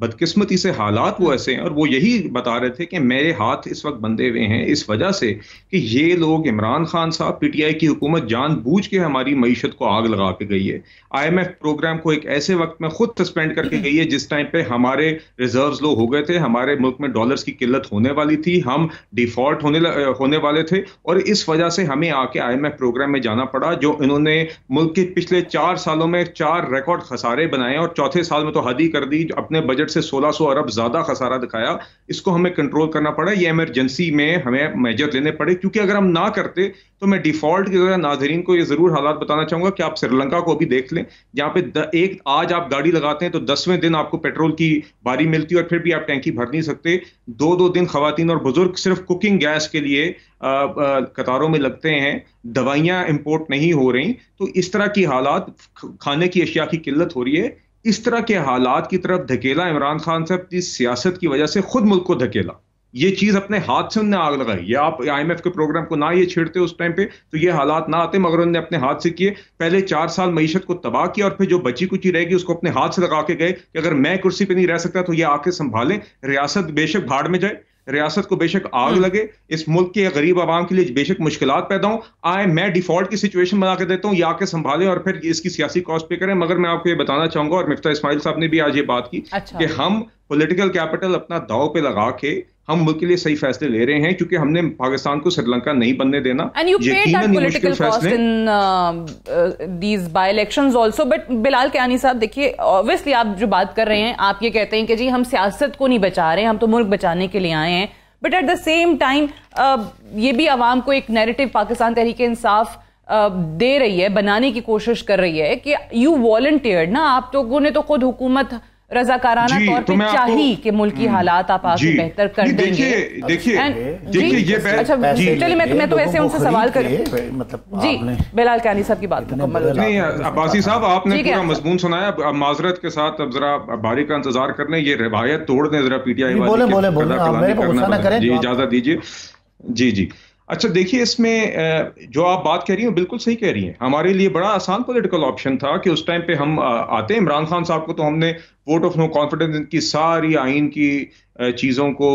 बदकिस्मती से हालात वो ऐसे हैं, और वो यही बता रहे थे कि मेरे हाथ इस वक्त बंधे हुए हैं इस वजह से कि ये लोग, इमरान खान साहब, PTI की हुकूमत जानबूझ के हमारी मईशत को आग लगा के गई है। IMF प्रोग्राम को एक ऐसे वक्त में खुद सस्पेंड करके गई है जिस टाइम पे हमारे रिजर्व्स लो हो गए थे, हमारे मुल्क में डॉलर्स की किल्लत होने वाली थी, हम डिफॉल्ट होने वाले थे, और इस वजह से हमें आके IMF प्रोग्राम में जाना पड़ा। जो इन्होंने मुल्क के पिछले 4 सालों में 4 रिकॉर्ड खसारे बनाए, और चौथे साल में तो हद ही कर दी, अपने बजट से 1600 अरब ज्यादा खसारा दिखाया। इसको हमें कंट्रोल करना पड़ा, ये इमरजेंसी में हमें मेजर लेने पड़े, क्योंकि अगर हम ना करते तो मैं डिफॉल्ट की तरह नाजरीन को ये जरूर हालात बताना चाहूंगा कि आप श्रीलंका को भी देख लें, जहां पे आज आप गाड़ी लगाते हैं तो 10वें दिन आपको पेट्रोल की बारी मिलती है, और फिर भी आप टैंकी भर नहीं सकते। 2-2 दिन खवातीन और बुजुर्ग सिर्फ कुकिंग गैस के लिए कतारों में लगते हैं, दवाइयां इंपोर्ट नहीं हो रही। तो इस तरह की हालात, खाने की अशिया की किल्लत हो रही है। इस तरह के हालात की तरफ धकेला इमरान खान साहब की सियासत की वजह से, खुद मुल्क को धकेला। ये चीज अपने हाथ से उन्होंने आग लगाई। ये आप IMF के प्रोग्राम को ना ये छेड़ते उस टाइम पे तो ये हालात ना आते, मगर उन्होंने अपने हाथ से किए। पहले 4 साल मईशत को तबाह किया, और फिर जो बची कुची रहेगी उसको अपने हाथ से लगा के गए कि अगर मैं कुर्सी पे नहीं रह सकता तो ये आके संभालें। रियासत बेशक भाड़ में जाए, रियासत को बेशक आग लगे, इस मुल्क के गरीब आवाम के लिए बेशक मुश्किलात पैदा हो, मैं डिफॉल्ट की सिचुएशन बना के देता हूं, ये आके संभाले और फिर इसकी सियासी कॉस्ट पे करें। मगर मैं आपको ये बताना चाहूंगा, और मिफ्ता इस्माइल साहब ने भी आज ये बात की, कि हम पॉलिटिकल कैपिटल अपना दांव पे लगा के हम मुल्क के लिए सही फैसले ले रहे हैं, क्योंकि हमने पाकिस्तान को श्रीलंका नहीं बनने देना। यकीनन मुश्किल फैसले in these by elections also. But Bilal Kiyani साहब, देखिए, ऑब्वियसली आप जो बात कर रहे हैं, आप ये कहते हैं कि जी हम सियासत को नहीं बचा रहे हैं, हम तो मुल्क बचाने के लिए आए हैं। But at the same time ये भी आवाम को एक नैरेटिव पाकिस्तान तहरीक इंसाफ दे रही है, बनाने की कोशिश कर रही है कि यू वॉलंटियर्ड ना, आप लोगों ने तो खुद हुकूमत रजाकाराना तौर पे चाहिए कि मुल्क की हालात आप आगे बेहतर कर देंगे। देखिए ये अच्छा, चलिए मैं तो ऐसे उनसे सवाल कर, मतलब जी बिलाल कियानी साहब की बात मुकम्मल नहीं। अब्बासी साहब, आपने पूरा मजमून सुनाया, अब माजरत के साथ अब जरा बारी का इंतजार कर लें, ये रिवायत तोड़ दें जरा PTI वाले, जी इजाजत दीजिए। जी अच्छा, देखिए, इसमें जो आप बात कह रही हैं बिल्कुल सही कह रही हैं। हमारे लिए बड़ा आसान पॉलिटिकल ऑप्शन था कि उस टाइम पे हम आते हैं इमरान खान साहब को, तो हमने वोट ऑफ नो कॉन्फिडेंस की सारी आइन की चीज़ों को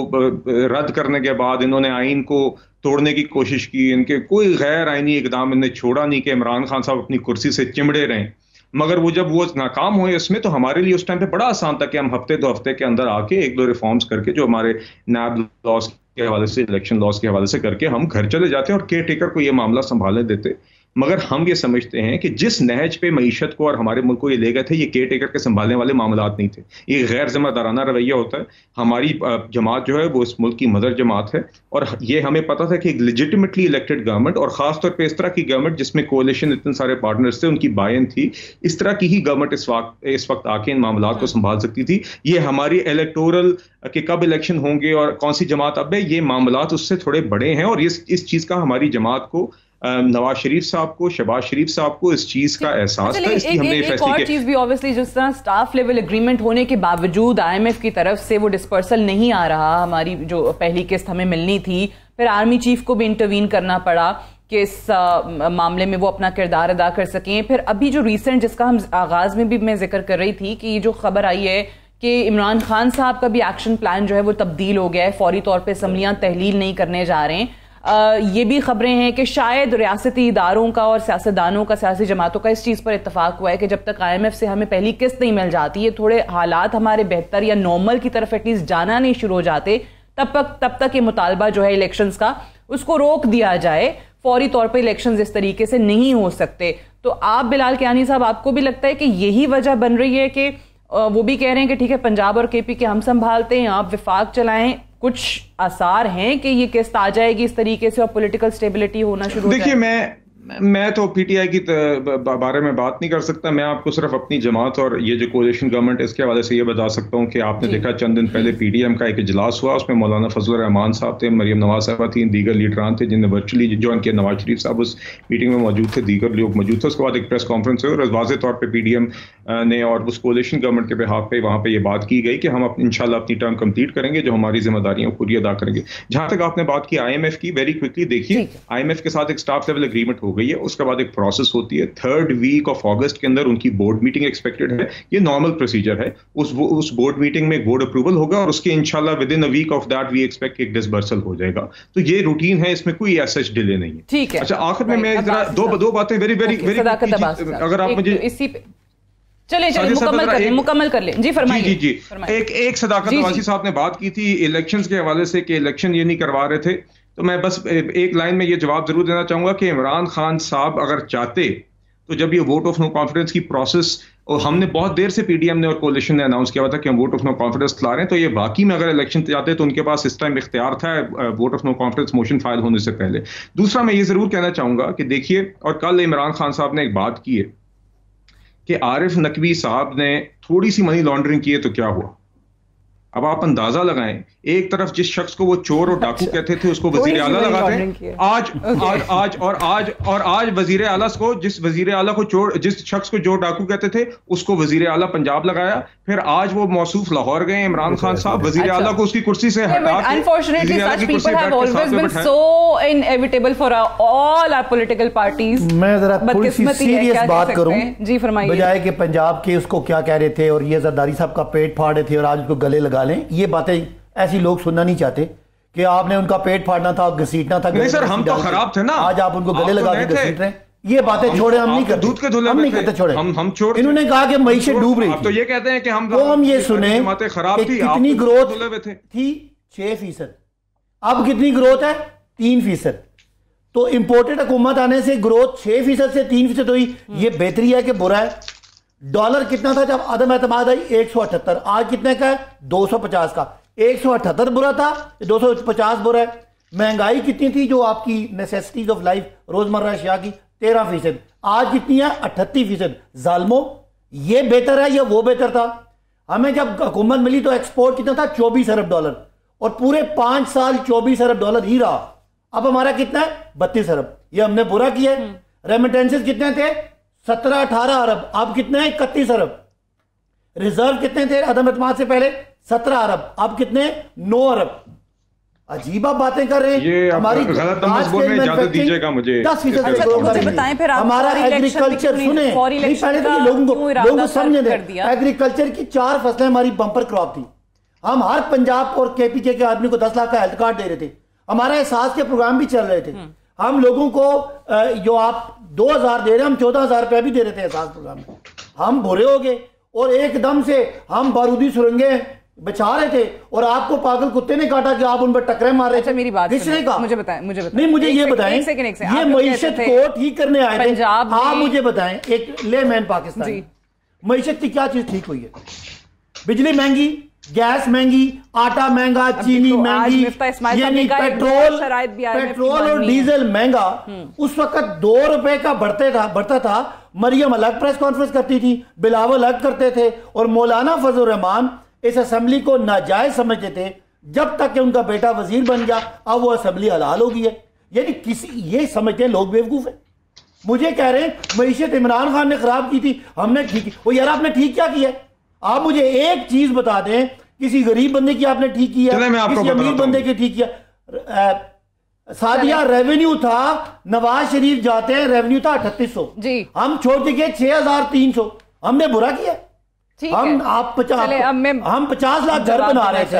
रद्द करने के बाद इन्होंने आइन को तोड़ने की कोशिश की। इनके कोई गैर आइनी इकदाम इन्हें छोड़ा नहीं कि इमरान खान साहब अपनी कुर्सी से चिमड़े रहें। मगर जब वो नाकाम हुए इसमें, तो हमारे लिए उस टाइम पे बड़ा आसान था कि हम हफ्ते 2 हफ्ते के अंदर आके 1-2 रिफॉर्म्स करके, जो हमारे नैब लॉस के हवाले से, इलेक्शन लॉस के हवाले से करके हम घर चले जाते और केयर टेकर को ये मामला संभालने देते। मगर हम ये समझते हैं कि जिस नहज पे मईशत को और हमारे मुल्क को ये ले गए थे, ये केयर टेकर के संभालने वाले मामलात नहीं थे। ये गैर जिम्मेदाराना रवैया होता है। हमारी जमात जो है वो इस मुल्क की मदर जमात है, और ये हमें पता था कि एक लेजिटिमेटली इलेक्टेड गवर्नमेंट, और खासतौर पर इस तरह की गवर्नमेंट जिसमें कोalition इतने सारे पार्टनर्स थे, उनकी बायन थी, इस तरह की ही गवर्नमेंट इस वक्त आके इन मामलात को संभाल सकती थी। ये हमारी इलेक्टोरल कि कब इलेक्शन होंगे और कौन सी जमात अब है, ये मामलात उससे थोड़े बड़े हैं। और इस चीज़ का हमारी जमात को, नवाज शरीफ साहब को, शहबाज शरीफ साहब को इस चीज का एहसास था, इसलिए हमने एक और चीज भी, ऑब्वियसली जिस तरह स्टाफ लेवल एग्रीमेंट होने के बावजूद IMF की तरफ से वो डिस्पर्सल नहीं आ रहा, हमारी जो पहली किस्त हमें मिलनी थी, फिर आर्मी चीफ को भी इंटरवीन करना पड़ा कि इस मामले में वो अपना किरदार अदा कर सकें। फिर अभी जो रिसेंट, जिसका हम आगाज में भी मैं जिक्र कर रही थी, कि ये जो खबर आई है कि इमरान खान साहब का भी एक्शन प्लान जो है वो तब्दील हो गया है, फौरी तौर पे असम्बलियां तहलील नहीं करने जा रहे हैं। ये भी खबरें हैं कि शायद रियासती इदारों का और सियासतदानों का, सियासी जमातों का इस चीज़ पर इत्तफाक हुआ है कि जब तक IMF से हमें पहली किस्त नहीं मिल जाती, ये थोड़े हालात हमारे बेहतर या नॉर्मल की तरफ एटलीस्ट जाना नहीं शुरू हो जाते, तब तक ये मुतालबा जो है इलेक्शंस का, उसको रोक दिया जाए। फौरी तौर पर इलेक्शंस इस तरीके से नहीं हो सकते। तो आप बिलाल कियानी साहब, आपको भी लगता है कि यही वजह बन रही है कि वो भी कह रहे हैं कि ठीक है पंजाब और KP के हम संभालते हैं, आप विफाक चलाएं, कुछ आसार हैं कि ये किस्त आ जाएगी इस तरीके से और पॉलिटिकल स्टेबिलिटी होना शुरू हो जाएगी? देखिए, मैं तो पीटीआई की बारे में बात नहीं कर सकता। मैं आपको सिर्फ अपनी जमात और ये जो कोalition गवर्नमेंट है इसके हवाले से ये बता सकता हूँ कि आपने देखा चंद दिन पहले पीडीएम का एक इजलास हुआ, उसमें मौलाना फजल रहमान साहब थे, मरियम नवाज साहबा थी, दीगर लीडरान थे जिन्हें वर्चुअली ज्वाइन किया। नवाज शरीफ साहब उस मीटिंग में मौजूद थे, दीगर लोग मौजूद थे। उसके बाद एक प्रेस कॉन्फ्रेंस हुई और वाज़ेह तौर पर पीडीएम ने और उस कोalition गवर्नमेंट के बिहाफ पे वहाँ पे ये बात की गई कि हम इंशाल्लाह अपनी टर्म कंप्लीट करेंगे, जो हमारी जिम्मेदारियां पूरी अदा करेंगे। जहां तक आपने बात की IMF की, वेरी क्विकली देखिए, IMF के साथ एक स्टाफ लेवल एग्रीमेंट हो गई है, उसके बाद एक प्रोसेस होती है। 3rd वीक ऑफ अगस्त के अंदर उनकी बोर्ड मीटिंग एक्सपेक्टेड है। ये नॉर्मल प्रोसीजर है। उस बोर्ड मीटिंग में बोर्ड अप्रूवल होगा और उसके इंशाल्लाह within a week of that we expect एक डिसबर्सल हो जाएगा। तो ये रूटीन है, इसमें कोई ऐसा डिले नहीं है। ठीक है। अच्छा, आखिर में मैं जरा दो बातें वेरी अगर आप मुझे इसी पे चले मुकम्मल कर लें। जी फरमाइए। जी एक सदाकत नवाज़ी साहब ने बात की थी इलेक्शंस के हवाले से कि इलेक्शन ये नहीं करवा रहे थे, तो मैं बस एक लाइन में ये जवाब जरूर देना चाहूंगा कि इमरान खान साहब अगर चाहते तो जब ये वोट ऑफ नो कॉन्फिडेंस की प्रोसेस, और हमने बहुत देर से पीडीएम ने और कोalition ने अनाउंस किया था कि हम वोट ऑफ नो कॉन्फिडेंस ला रहे हैं, तो ये बाकी में अगर इलेक्शन चाहते तो उनके पास इस टाइम इख्तियार था vote of no confidence motion file होने से पहले। दूसरा मैं ये जरूर कहना चाहूंगा कि देखिए, और कल इमरान खान साहब ने एक बात की है कि आरिफ नकवी साहब ने थोड़ी सी मनी लॉन्ड्रिंग की है तो क्या हुआ। अब आप अंदाजा लगाएं, एक तरफ जिस शख्स को वो चोर और डाकू कहते थे उसको वजीर आला लगाते हैं, आज वजीर आला को, जिस वजीर आला को चोर, जिस शख्स को चोर डाकू कहते थे उसको वजीर आला पंजाब लगाया। फिर आज वो मौसूफ लाहौर गए इमरान खान साहब, वजीर आला को उसकी कुर्सी से हटा के unfortunately such people have always been so inevitable for all our political parties. मैं जरा थोड़ी सी सीरियस बात करूं, जी फरमाइए, बजाय कि पंजाब के उसको क्या कह रहे थे और ये जरदारी साहब का पेट फाड़ रहे थे और आज उसको गले लगा लें, ये बातें ऐसी लोग सुनना नहीं चाहते कि आपने उनका पेट फाड़ना था, घसीटना था। नहीं सर, हम तो खराब थे ना, आज आप उनको गले लगा के घसीट रहे हैं। ये बातें छोड़े, हम नहीं करते, दूध के धुले हम नहीं करते, छोड़े, हम छोड़। इन्होंने कहा कि मईशत डूब रही थी, तो ये कहते हैं कि हम ये सुने कि कितनी ग्रोथ थी 6%, अब कितनी ग्रोथ है 3%। तो इंपोर्टेड हुकूमत आने से ग्रोथ 6% से 3% हुई। ये बेहतरी है कि बुरा है? डॉलर कितना था जब अदम एतमाद आई 178, आज कितने का है 250 का। 178 बुरा था, 250 बुरा है। महंगाई कितनी थी जो आपकी नेसेसिटीज ऑफ लाइफ रोजमर्रा अशिया की 13%, आज कितनी है 38%। जालमो, ये बेहतर है या वो बेहतर था? हमें जब हुकूमत मिली तो एक्सपोर्ट कितना था 24 अरब डॉलर, और पूरे 5 साल 24 अरब डॉलर ही रहा। अब हमारा कितना है 32 अरब। ये हमने बुरा किया है। रेमिटेंसेस कितने थे 17-18 अरब, अब कितने हैं 31 अरब। रिजर्व कितने थे अदम एतमाद से पहले 17 अरब, अब कितने 9 अरब। अजीब आप बातें कर रहे हैं। हमारी दीजिएगा मुझे 10% बताएं फिर हमारा एग्रीकल्चर सुने, पहले तो लोगों को समझने दें। एग्रीकल्चर की 4 फसलें हमारी बंपर क्रॉप थी। हम हर पंजाब और केपीके के आदमी को 10 लाख का हेल्थ कार्ड दे रहे थे। हमारे एहसास के प्रोग्राम भी चल रहे थे। हम लोगों को जो आप 2000 दे रहे हैं, हम 14,000 रुपया भी दे रहे थे एहसास प्रोग्राम में। हम बुरे हो गए और एकदम से हम बारूदी सुरंगे बचा रहे थे और आपको पागल कुत्ते ने काटा कि आप उन पर टकरे मार रहे थे। अच्छा, मेरी बात किसने कहा? मुझे बताएं नहीं, मुझे ये बताएं, ये मईशत को ठीक करने आए थे आप, मुझे बताएं, एक लेमैन पाकिस्तान, मईशत की क्या चीज ठीक हुई है? बिजली महंगी, गैस महंगी, आटा महंगा, चीनी महंगी, यानी पेट्रोल और डीजल महंगा। उस वक्त 2 रुपए का बढ़ता था। मरियम अलग प्रेस कॉन्फ्रेंस करती थी, बिलावल अलग करते थे, और मौलाना फजल रहमान इस असेंबली को नाजायज समझते थे जब तक कि उनका बेटा वजीर बन गया। अब वो असेंबली हलाल हो गई है। यानी किसी ये समझते हैं लोग बेवकूफ है। मुझे कह रहे हैं मईशत इमरान खान ने खराब की थी, हमने ठीक की। वो यार आपने ठीक क्या किया? आप मुझे एक चीज बता दें, किसी गरीब बंदे की आपने ठीक किया, किसी अमीर बंदे की ठीक किया? सादिया रेवेन्यू था, नवाज शरीफ जाते हैं रेवेन्यू था 3800, हम छोड़ के गए 6300। हमने बुरा किया? हम 50 लाख घर बना रहे थे,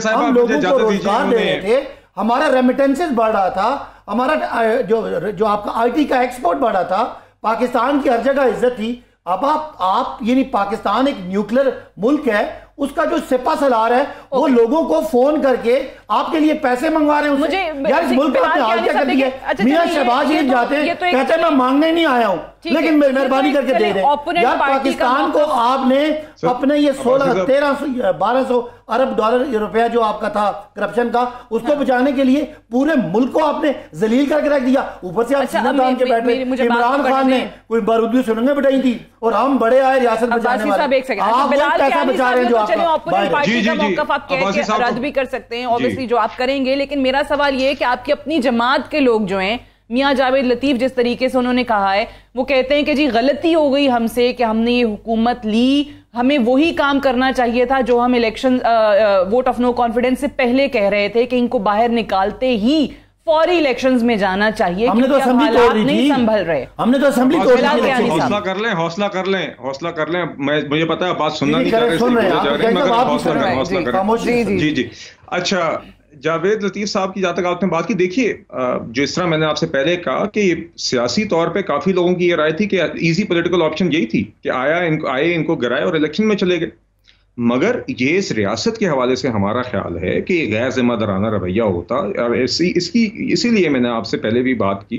हम लोगों को रोजगार दे रहे थे, हमारा रेमिटेंसेस बढ़ रहा था, हमारा जो आपका आईटी का एक्सपोर्ट बढ़ रहा था, पाकिस्तान की हर जगह इज्जत थी। अब आप यानी पाकिस्तान एक न्यूक्लियर मुल्क है उसका जो सिपा सलार है वो लोगों को फोन करके आपके लिए पैसे मंगवा रहे हैं उससे। यार इस मुल्क का आपने हाल क्या कर दिया है। मियां शहबाज शरीफ जाते हैं कहते हैं मैं मांगने नहीं आया हूं, लेकिन मेहरबानी करके दे दें। यार पाकिस्तान को आपने अपने ये 1200 अरब डॉलर रुपया जो आपका था करप्शन का, उसको बचाने के लिए पूरे मुल्क को आपने जलील करके रख दिया। ऊपर से आप सीना तान के बैठे। इमरान खान ने कोई बारूदी सुरंगें बिठाई थी और हम बड़े आए रियासत बचाने वाले। आप पैसा बचा रहे हैं जो आप रद्द भी कर सकते हैं ऑब्वियसली जो आप करेंगे, लेकिन मेरा सवाल ये है कि आपकी अपनी जमात के लोग जो हैं, मियां जावेद लतीफ जिस तरीके से उन्होंने कहा है, वो कहते हैं कि जी गलती हो गई हमसे कि हमने ये हुकूमत ली, हमें वही काम करना चाहिए था जो हम election vote of no confidence से पहले कह रहे थे कि इनको बाहर निकालते ही फौरी इलेक्शंस में जाना चाहिए। हमने तो असेंबली तोड़ दी नहीं संभल रहे, हमने तो असेंबली तोड़ दी। हौसला कर लें, हौसला कर लें, हौसला कर लें। मुझे पता है बात सुनना नहीं चाह रहे, जी जी। अच्छा, जावेद लतीफ साहब की जहाँ तक आपने बात की, देखिए जिस तरह मैंने आपसे पहले कहा कि सियासी तौर पे काफी लोगों की ये राय थी कि इजी पॉलिटिकल ऑप्शन यही थी कि आए इनको गिराए और इलेक्शन में चले गए। मगर ये इस रियासत के हवाले से हमारा ख्याल है कि गैर जिम्मेदाराना रवैया होता, और इसीलिए मैंने आपसे पहले भी बात की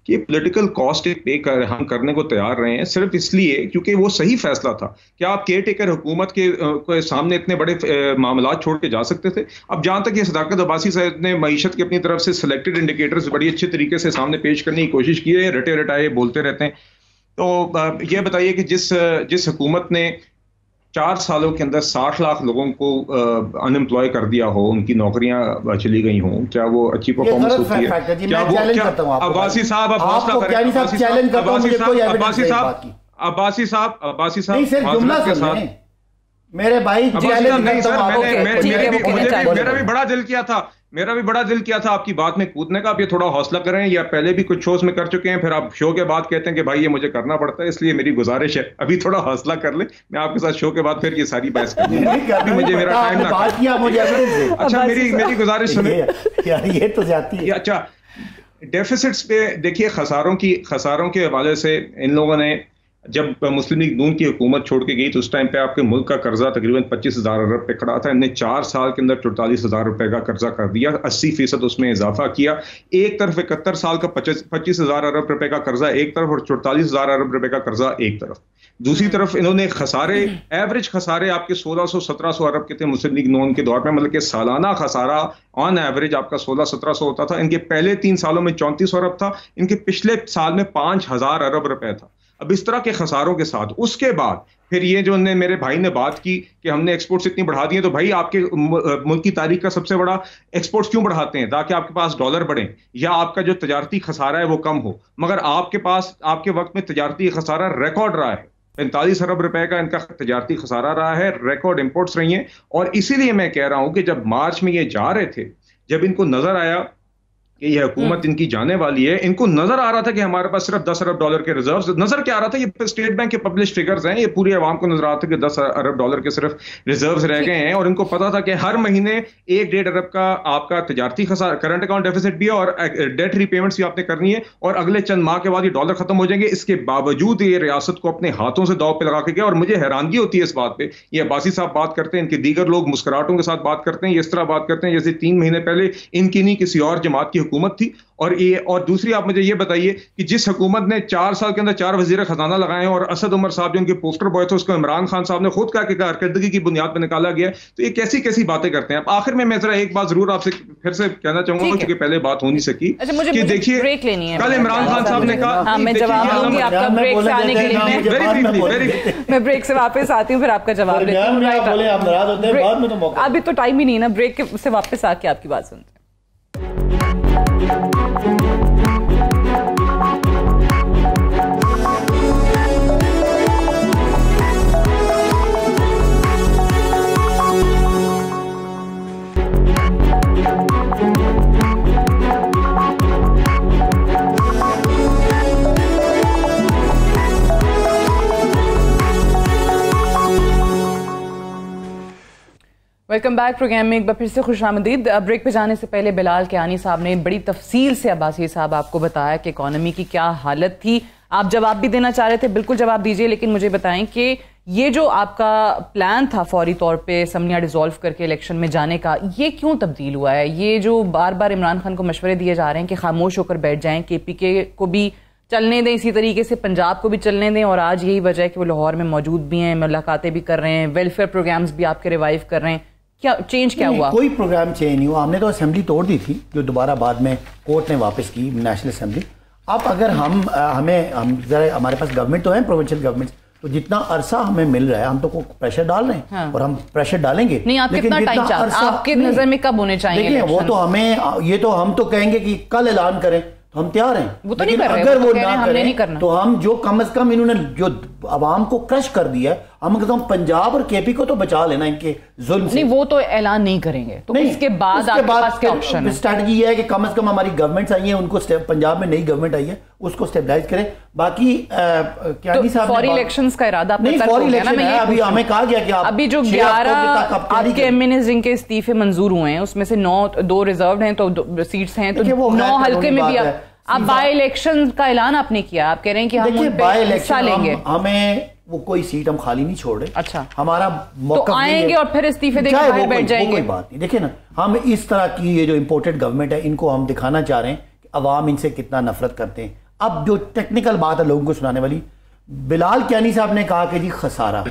कि पॉलिटिकल कॉस्ट पे हम करने को तैयार रहे हैं, सिर्फ इसलिए क्योंकि वो सही फैसला था। क्या आप केयर टेकर हुकूमत के सामने इतने बड़े मामला छोड़ के जा सकते थे? अब जहां तक ये सदाकत अब्बासी साहब ने मईशत की अपनी तरफ से सिलेक्टेड इंडिकेटर्स बड़ी अच्छे तरीके से सामने पेश करने की कोशिश की है, रटे रटाए बोलते रहते हैं। तो ये बताइए कि जिस हुकूमत ने 4 सालों के अंदर 60 लाख लोगों को अनएम्प्लॉय कर दिया हो, उनकी नौकरियां चली गई हों, क्या वो अच्छी परफॉर्मेंस होती है? क्या वो अब्बासी साहब आप हौसला करें, अब्बासी साहब मेरे भाई मेरा भी बड़ा दिल किया था आपकी बात में कूदने का। आप ये थोड़ा हौसला करें, या पहले भी कुछ शोज में कर चुके हैं, फिर आप शो के बाद कहते हैं कि भाई ये मुझे करना पड़ता है, इसलिए मेरी गुजारिश है अभी थोड़ा हौसला कर ले। मैं आपके साथ शो के बाद फिर ये सारी बहस करूंगा, मुझे मेरा टाइम ना। अच्छा, मेरी गुजारिश सुनिए यार, ये तो जाती है। अच्छा, डेफिसिट्स पे देखिए, खसारों के हवाले से इन लोगों ने जब मुस्लिम लीग नून की हुकूमत छोड़ के गई तो उस टाइम पे आपके मुल्क का कर्जा तकरीबन 25,000 अरब पे खड़ा था। इन्हें 4 साल के अंदर 44,000 रुपए का कर्जा कर दिया, 80% उसमें इजाफा किया। एक तरफ 71 साल का 25,000 अरब रुपए का कर्जा एक तरफ और 44,000 अरब रुपए का कर्जा एक तरफ। दूसरी तरफ इन्होंने एवरेज खसारे आपके 1600-1700 अरब के थे मुस्लिम लीग नून के दौर में, मतलब कि सालाना खसारा ऑन एवरेज आपका 1600-1700 होता था। इनके पहले 3 सालों में 3400 अरब था, इनके पिछले साल में 5,000 अरब रुपए था। अब इस तरह के खसारों के साथ उसके बाद फिर ये जो मेरे भाई ने बात की कि हमने एक्सपोर्ट्स इतनी बढ़ा दिए, तो भाई आपके मुल्क की तारीख का सबसे बड़ा एक्सपोर्ट्स क्यों बढ़ाते हैं? ताकि आपके पास डॉलर बढ़े या आपका जो तजारती खसारा है वो कम हो। मगर आपके पास आपके वक्त में तजारती खसारा रिकॉर्ड रहा है, 45 अरब रुपए का इनका तजारती खसारा रहा है, रिकॉर्ड इंपोर्ट्स रही हैं। और इसीलिए मैं कह रहा हूं कि जब मार्च में ये जा रहे थे, जब इनको नजर आया कि यह हुकूमत इनकी जाने वाली है, इनको नजर आ रहा था कि हमारे पास सिर्फ 10 अरब डॉलर के रिजर्व्स, नजर क्या आ रहा था, ये स्टेट बैंक के पब्लिश फिगर्स हैं, ये पूरी आवाम को नजर आ रहा था कि 10 अरब डॉलर के सिर्फ रिजर्व्स रह गए हैं। और इनको पता था कि हर महीने 1-1.5 अरब का आपका तजारती खसारा, करंट अकाउंट डेफिसिट भी है और डेट रीपेमेंट्स भी आपने करनी है, और अगले चंद माह के बाद ये डॉलर खत्म हो जाएंगे। इसके बावजूद ये रियासत को अपने हाथों से दांव पे लगा के गया। और मुझे हैरानगी होती है इस बात पे, ये अब्बासी साहब बात करते हैं, इनके दीगर लोग मुस्कुराहटों के साथ बात करते हैं, ये इस तरह बात करते हैं जैसे 3 महीने पहले इनकी नहीं किसी और जमात की हुकूमत थी। और दूसरी आप मुझे ये बताइए कि जिस हुकूमत ने 4 साल के अंदर 4 वजीर खजाना लगाए हैं, और असद उमर साहब जो उनके पोस्टर बॉय थे उसको इमरान खान साहब ने खुद कहा कि कारकर्दगी की बुनियाद पर निकाला गया, तो ये कैसी कैसी बातें करते हैं। आखिर में मैं जरा एक बात जरूर आपसे फिर से कहना चाहूंगा, क्योंकि पहले बात हो नहीं सकी कि देखिए कल इमरान खान साहब ने कहा, मैं ब्रेक से वापस आती हूँ, फिर आपका जवाब लेती हूँ। अभी तो टाइम ही नहीं ना, ब्रेक से वापस आके आपकी बात सुनते हैं। Welcome back. प्रोग्राम में एक बार फिर से खुशामदीद। ब्रेक पे जाने से पहले बिलाल कियानी साहब ने बड़ी तफसील से अब्बासी साहब आपको बताया कि इकॉनमी की क्या हालत थी। आप जवाब भी देना चाह रहे थे, बिल्कुल जवाब दीजिए, लेकिन मुझे बताएं कि ये जो आपका प्लान था फौरी तौर पे असम्बलियां डिसॉल्व करके इलेक्शन में जाने का, ये क्यों तब्दील हुआ है? ये जो बार बार इमरान खान को मशवरे दिए जा रहे हैं कि खामोश होकर बैठ जाएं, KPK को भी चलने दें, इसी तरीके से पंजाब को भी चलने दें, और आज यही वजह है कि वो लाहौर में मौजूद भी हैं, मुलाकातें भी कर रहे हैं, वेलफेयर प्रोग्राम्स भी आपके रिवाइव कर रहे हैं, क्या चेंज क्या हुआ? कोई प्रोग्राम चेंज नहीं हुआ। हमने तो असेंबली तोड़ दी थी, जो दोबारा बाद में कोर्ट ने वापस की, नेशनल असेंबली। अब अगर हमारे पास गवर्नमेंट तो है, प्रोविंशियल गवर्नमेंट, तो जितना अरसा हमें मिल रहा है हम तो प्रेशर डाल रहे हैं। हाँ। और हम प्रेशर डालेंगे। नहीं, आप कितना टाइम चाहते हैं? आपके नजर में कब होने चाहिए? देखिए, वो तो हमें, ये तो हम तो कहेंगे कि कल ऐलान करें तो हम तैयार हैं, वो तो लेकिन नहीं कर रहे, अगर वो तो ना करें तो हम जो कम से कम इन्होंने जो आवाम को क्रश कर दिया है, हम कहते हैं पंजाब और KP को तो बचा लेना इनके जुल्म से। नहीं, वो तो ऐलान नहीं करेंगे, तो उसके बाद आपके पास क्या ऑप्शन है? स्ट्रैटेजी है कि कम से कम हमारी गवर्नमेंट्स आई है, उनको पंजाब में नई गवर्नमेंट आई है, उसको स्टेबलाइज करें। बाकी क्या नहीं साहब, फॉर इलेक्शंस का इरादा नहीं, फॉर इलेक्शन है। अभी हमें कहा गया कि अभी जो 11 आपके MNAs जिनके इस्तीफे मंजूर हुए हैं, उसमें से 2 रिजर्व हैं, तो सीट्स हैं, तो 9 हल्के में भी आप बाय इलेक्शन का ऐलान आपने किया, आप कह रहे हैं कि हम उन पे हिस्सा लेंगे। हमें वो कोई सीट हम खाली नहीं छोड़ रहे। अच्छा, हमारा मौका तो आएंगे और फिर इस्तीफे देकर बाहर बैठ जाएंगे, कोई बात नहीं। देखिए ना, हम इस तरह की ये जो इंपोर्टेड गवर्नमेंट है, इनको हम दिखाना चाह रहे हैं कि अवाम इनसे कितना नफरत करते हैं। अब जो टेक्निकल बात है लोगों को सुनाने वाली, बिलाल कैनी साहब ने कहा कि जी खसारा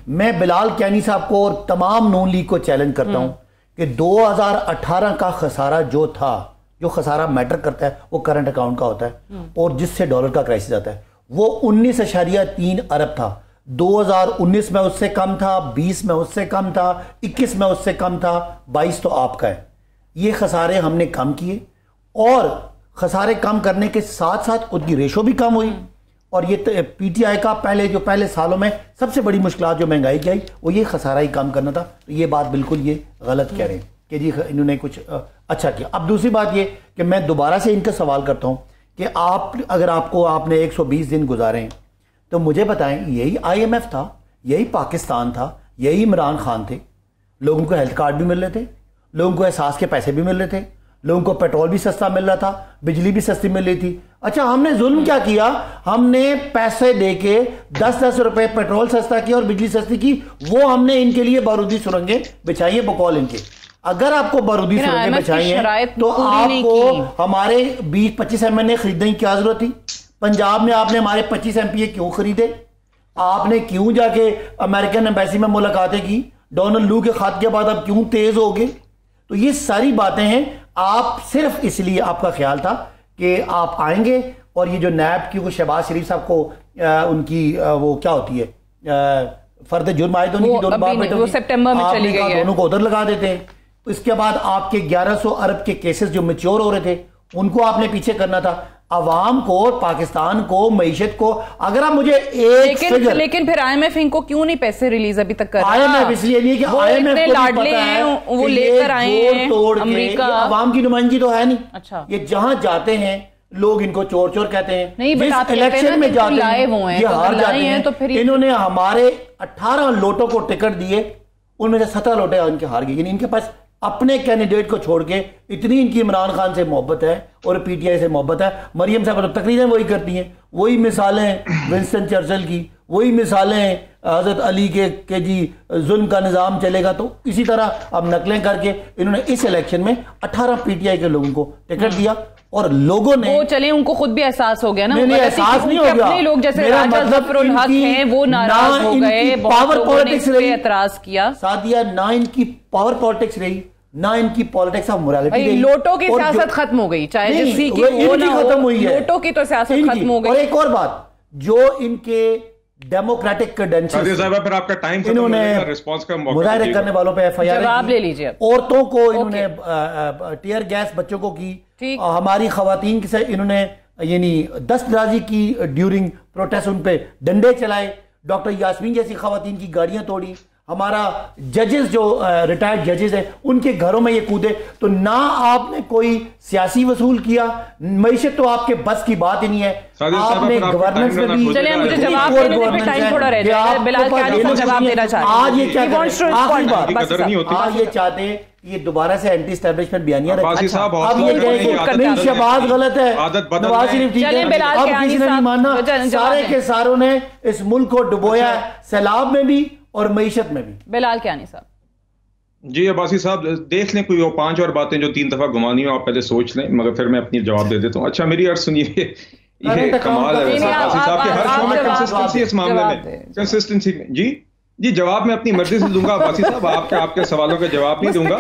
मैं बिलाल कैनी साहब को और तमाम नून लीग को चैलेंज करता हूं कि 2018 का खसारा जो था, जो खसारा मैटर करता है वो करंट अकाउंट का होता है, और जिससे डॉलर का क्राइसिस आता है, वो 19.3 अरब था। 2019 में उससे कम था, 20 में उससे कम था, 21 में उससे कम था, 22 तो आपका है। ये खसारे हमने कम किए, और खसारे कम करने के साथ साथ उनकी रेशो भी कम हुई। और ये PTI का पहले सालों में सबसे बड़ी मुश्किल जो महंगाई की आई, वो ये खसारा ही कम करना था। तो ये बात बिल्कुल ये गलत कह रहे हैं कि जी इन्होंने कुछ अच्छा किया। अब दूसरी बात ये कि मैं दोबारा से इनका सवाल करता हूं कि अगर आपने 120 दिन गुजारे हैं, तो मुझे बताएं, यही IMF था, यही पाकिस्तान था, यही इमरान खान थे, लोगों को हेल्थ कार्ड भी मिल रहे थे, लोगों को एहसास के पैसे भी मिल रहे थे, लोगों को पेट्रोल भी सस्ता मिल रहा था, बिजली भी सस्ती मिल रही थी। अच्छा, हमने जुल्म क्या किया? हमने पैसे देके 10-10 रुपए पेट्रोल सस्ता किया और बिजली सस्ती की। वो हमने इनके लिए बारूदी सुरंगें बिछाई है, बकौल इनके। अगर आपको बारूदी सुरंगें बिछाई हैं तो आपको हमारे 20-25 MNA खरीदने की क्या जरूरत थी? पंजाब में आपने हमारे 25 MPA क्यों खरीदे? आपने क्यों जाके अमेरिकन एम्बेसी में मुलाकातें की? डोनाल्ड लू के खत के बाद आप क्यों तेज हो गए? तो ये सारी बातें हैं। आप सिर्फ इसलिए आपका ख्याल था कि आप आएंगे और ये जो नैब की, वो शहबाज शरीफ साहब को उनकी वो क्या होती है, फर्द जुर्म आए, दोनों की दोनों बात वो सितंबर में चली गई है, दोनों को उधर लगा देते हैं। इसके बाद आपके 1100 अरब के केसेस जो मैच्योर हो रहे थे, उनको आपने पीछे करना था। अवाम को, पाकिस्तान को, मईशत को, अगर आप मुझे लेकिन फिर IMF इनको क्यों नहीं पैसे रिलीज अभी तक कर रहा? IMF इसलिए नहीं कि IMF को लाडले हैं, वो लेकर आए हैं अमेरिका। अवाम की नुमाइंदगी तो है नहीं। अच्छा, ये जहां जाते हैं लोग इनको चोर चोर कहते हैं। नहीं, जिस इलेक्शन में जाते हैं ये हार जाते हैं। तो फिर इन्होंने हमारे 18 लोटों को टिकट दिए, उनमें से 17 लोटे इनके हार गए। इनके पास अपने कैंडिडेट को छोड़ के इतनी इनकी इमरान खान से मोहब्बत है और PTI से मोहब्बत है। मरियम साहब तो तकरीरें वही करती हैं, वही मिसालें विंस्टन चर्चिल की, वही मिसालें हजरत अली के जी जुल्म का निज़ाम चलेगा। तो इसी तरह अब नकलें करके इन्होंने इस इलेक्शन में 18 PTI के लोगों को टिकट दिया, और लोगों ने वो चले, उनको खुद भी एहसास हो गया ना। नहीं, एहसास नहीं हो गया। अपने लोग जैसे राजा ज़फरुल हक हैं, वो नाराज हो गए, पावर पॉलिटिक्स रही, एतराज किया। सादिया, ना इनकी पावर पॉलिटिक्स रही, ना इनकी पॉलिटिक्स ऑफ मोरालिटी रही। लोटों की सियासत खत्म हो गई, चाहे जिसकी की वो ना खत्म हुई है, लोटों की तो सियासत खत्म हो गई। और एक और बात, जो इनके डेमोक्रेटिक क्रेडेंशियल्स, फिर आपका टाइम इन्होंने रिस्पांस का मौका मुजाहरे करने वालों पे FIR जवाब ले लीजिए, औरतों को इन्होंने टीयर गैस बच्चों को की, हमारी खवातीन से इन्होंने यानी दस्तराजी की ड्यूरिंग प्रोटेस्ट, उन पे डंडे चलाए, डॉक्टर यास्मीन जैसी खवातीन की गाड़ियां तोड़ी, हमारा जजेस जो रिटायर्ड जजेस हैं उनके घरों में ये कूदे, तो ना आपने कोई सियासी वसूल किया, मईशत तो आपके बस की बात ही नहीं है। आपने गवर्नेंस में भी, चलिए मुझे जवाब देने में टाइम थोड़ा रह जाए, बिलाल कियानी साहब जवाब देना चाहते हैं। आज ये क्या आज ये चाहते हैं ये दोबारा से एंटी एस्टैब्लिशमेंट बयानियां रखें। अब ये कहेंगे शहबाज गलत है, नवाज शरीफ ठीक है, अब किसी ने नहीं मानना। सारे के सारों ने इस मुल्क को डुबोया है, सैलाब में भी और मईशत में भी। बिलाल कियानी साहब जी, अब्बासी साहब देख लें कोई वो 5 और बातें जो 3 दफा घुमानी हो, आप पहले सोच लें, मगर फिर मैं अपनी जवाब दे देता हूँ। अच्छा मेरी अर्ज सुनिए, ये कमाल है अब्बासी साहब के हर शो में कंसिस्टेंसी, इस मामले में कंसिस्टेंसी। जी जवाब मैं अपनी मर्जी से दूंगा अब्बासी साहब, आपके सवालों का जवाब नहीं दूंगा,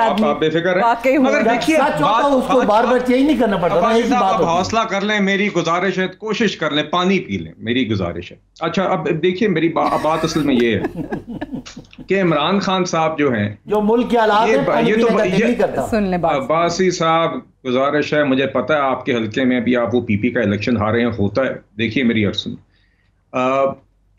आप बेफिक्र हैं। मगर देखिए उसको बार-बार चेंज नहीं करना पड़ता, एक ही बात। हौसला कर लें, मेरी गुजारिश है, कोशिश कर लें, पानी पी लें, मेरी गुजारिश है। अच्छा अब देखिए मेरी बात असल में ये है कि इमरान खान साहब जो हैं, जो मुल्क के हालात सुन ले अब्बासी साहब, गुजारिश है, मुझे पता है आपके हल्के में भी आप वो पीपी का इलेक्शन हारे हैं, होता है। देखिए मेरी अर्ज सुनिए,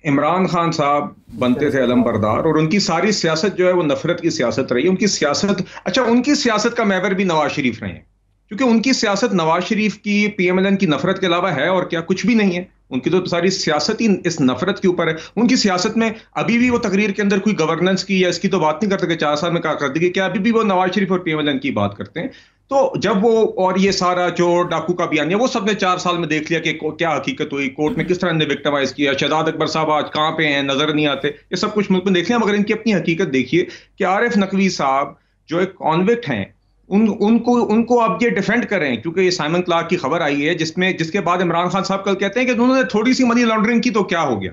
इमरान खान साहब बनते थे अलम बरदार, और उनकी सारी सियासत जो है वो नफरत की सियासत रही। उनकी सियासत, अच्छा उनकी सियासत का महवर भी नवाज शरीफ रहे हैं, क्योंकि उनकी सियासत नवाज शरीफ की, पीएमएलएन की नफरत के अलावा है और क्या, कुछ भी नहीं है। उनकी तो सारी सियासत ही इस नफरत के ऊपर है। उनकी सियासत में अभी भी वो तकरीर के अंदर कोई गवर्नेंस की या इसकी तो बात नहीं करते कि 4 साल में क्या कर देगी, क्या अभी भी वो नवाज शरीफ और पीएमएलएन की बात करते हैं। तो जब वो और ये सारा चोर डाकू का बयान है, वो सबने 4 साल में देख लिया कि क्या हकीकत हुई, कोर्ट में किस तरह ने विक्टिमाइज किया, शहजाद अकबर साहब आज कहाँ पे हैं, नजर नहीं आते, ये सब कुछ मुल्क में देख लिया। मगर इनकी अपनी हकीकत देखिए कि आरिफ नकवी साहब जो एक कॉन्विक्ट हैं, उनको अब ये डिफेंड करें, क्योंकि ये साइमन क्लार्क की खबर आई है जिसके बाद इमरान खान साहब कल कहते हैं कि उन्होंने थोड़ी सी मनी लॉन्ड्रिंग की तो क्या हो गया।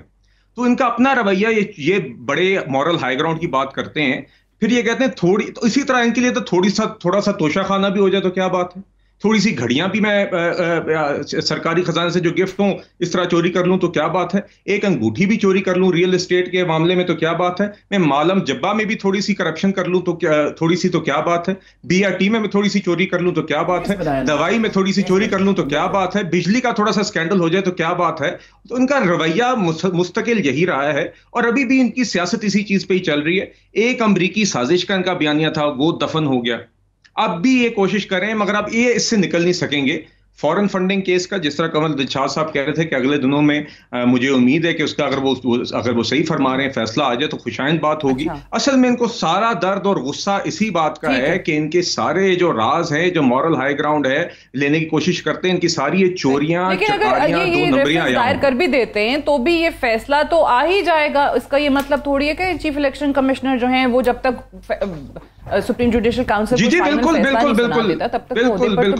तो इनका अपना रवैया, ये बड़े मॉरल हाई ग्राउंड की बात करते हैं, फिर ये कहते हैं थोड़ी, तो इसी तरह इनके लिए तो थोड़ा सा तोशा खाना भी हो जाए तो क्या बात है, थोड़ी सी घड़ियां भी मैं सरकारी खजाने से जो गिफ्ट हों इस तरह चोरी कर लूं तो क्या बात है, एक अंगूठी भी चोरी कर लूं रियल एस्टेट के मामले में तो क्या बात है, मैं मालम जब्बा में भी थोड़ी सी करप्शन कर लूं तो थोड़ी सी तो क्या बात है, बीआरटी में मैं थोड़ी सी चोरी कर लूं तो क्या बात है, दवाई में थोड़ी सी चोरी कर लूं तो क्या बात है, बिजली का थोड़ा सा स्कैंडल हो जाए तो क्या बात है। तो इनका रवैया मुस्तकिल यही रहा है और अभी भी इनकी सियासत इसी चीज पे ही चल रही है। एक अमरीकी साजिश का इनका बयानिया था, वो दफन हो गया। अब भी ये कोशिश करें मगर अब ये इससे निकल नहीं सकेंगे। फॉरेन फंडिंग केस का जिस तरह कमल दिलशाद साहब कह रहे थे कि अगले दिनों में मुझे उम्मीद है कि उसका अगर वो सही फरमा रहे हैं, फैसला आ जाए तो खुशाइंद बात होगी। अच्छा। असल में इनको सारा दर्द और गुस्सा इसी बात का है कि इनके सारे जो राज हैं, जो मॉरल हाई ग्राउंड है लेने की कोशिश करते हैं, इनकी सारी ये चोरियां, चकारियां, दो नंबरियां दायर कर भी देते हैं तो भी ये फैसला तो आ ही जाएगा। इसका ये मतलब थोड़ी है कि चीफ इलेक्शन कमिश्नर जो हैं वो जब तक सुप्रीम जुडिशियल काउंसिल जी बिल्कुल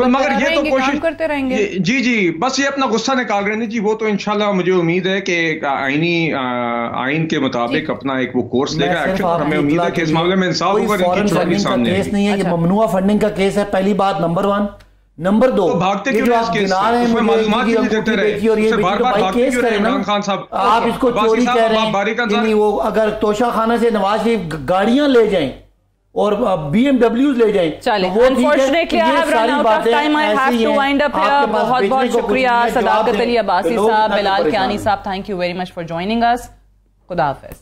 मगर ये तो कोशिश करते रहेंगे। जी बस ये अपना गुस्सा निकाल रहे हैं जी। वो तो इंशाल्लाह मुझे उम्मीद है कि आइन के मुताबिक अपना एक वो कोर्स लेगा एक्शन। हमें उम्मीद है कि इस मामले में इंसाफ होगा। केस नहीं है, ये ममनुआ फंडिंग का केस है, पहली बात नंबर 1। नंबर 2, भागते क्यों इस केस से? मालूमात नहीं देते रहे, बार-बार भागते क्यों रहे इमरान खान साहब? आप इसको चोरी कह रहे हैं। वो अगर तोशा खाना से नवाज शरीफ गाड़ियां ले जाएं और BMWs ले जाएं, चले वो unfortunately I have run out of time, I have to wind up here. बहुत बहुत शुक्रिया सदाकत अली अब्बासी साहब, बिलाल कियानी साहब, thank you very much for joining us. खुदा हाफिज।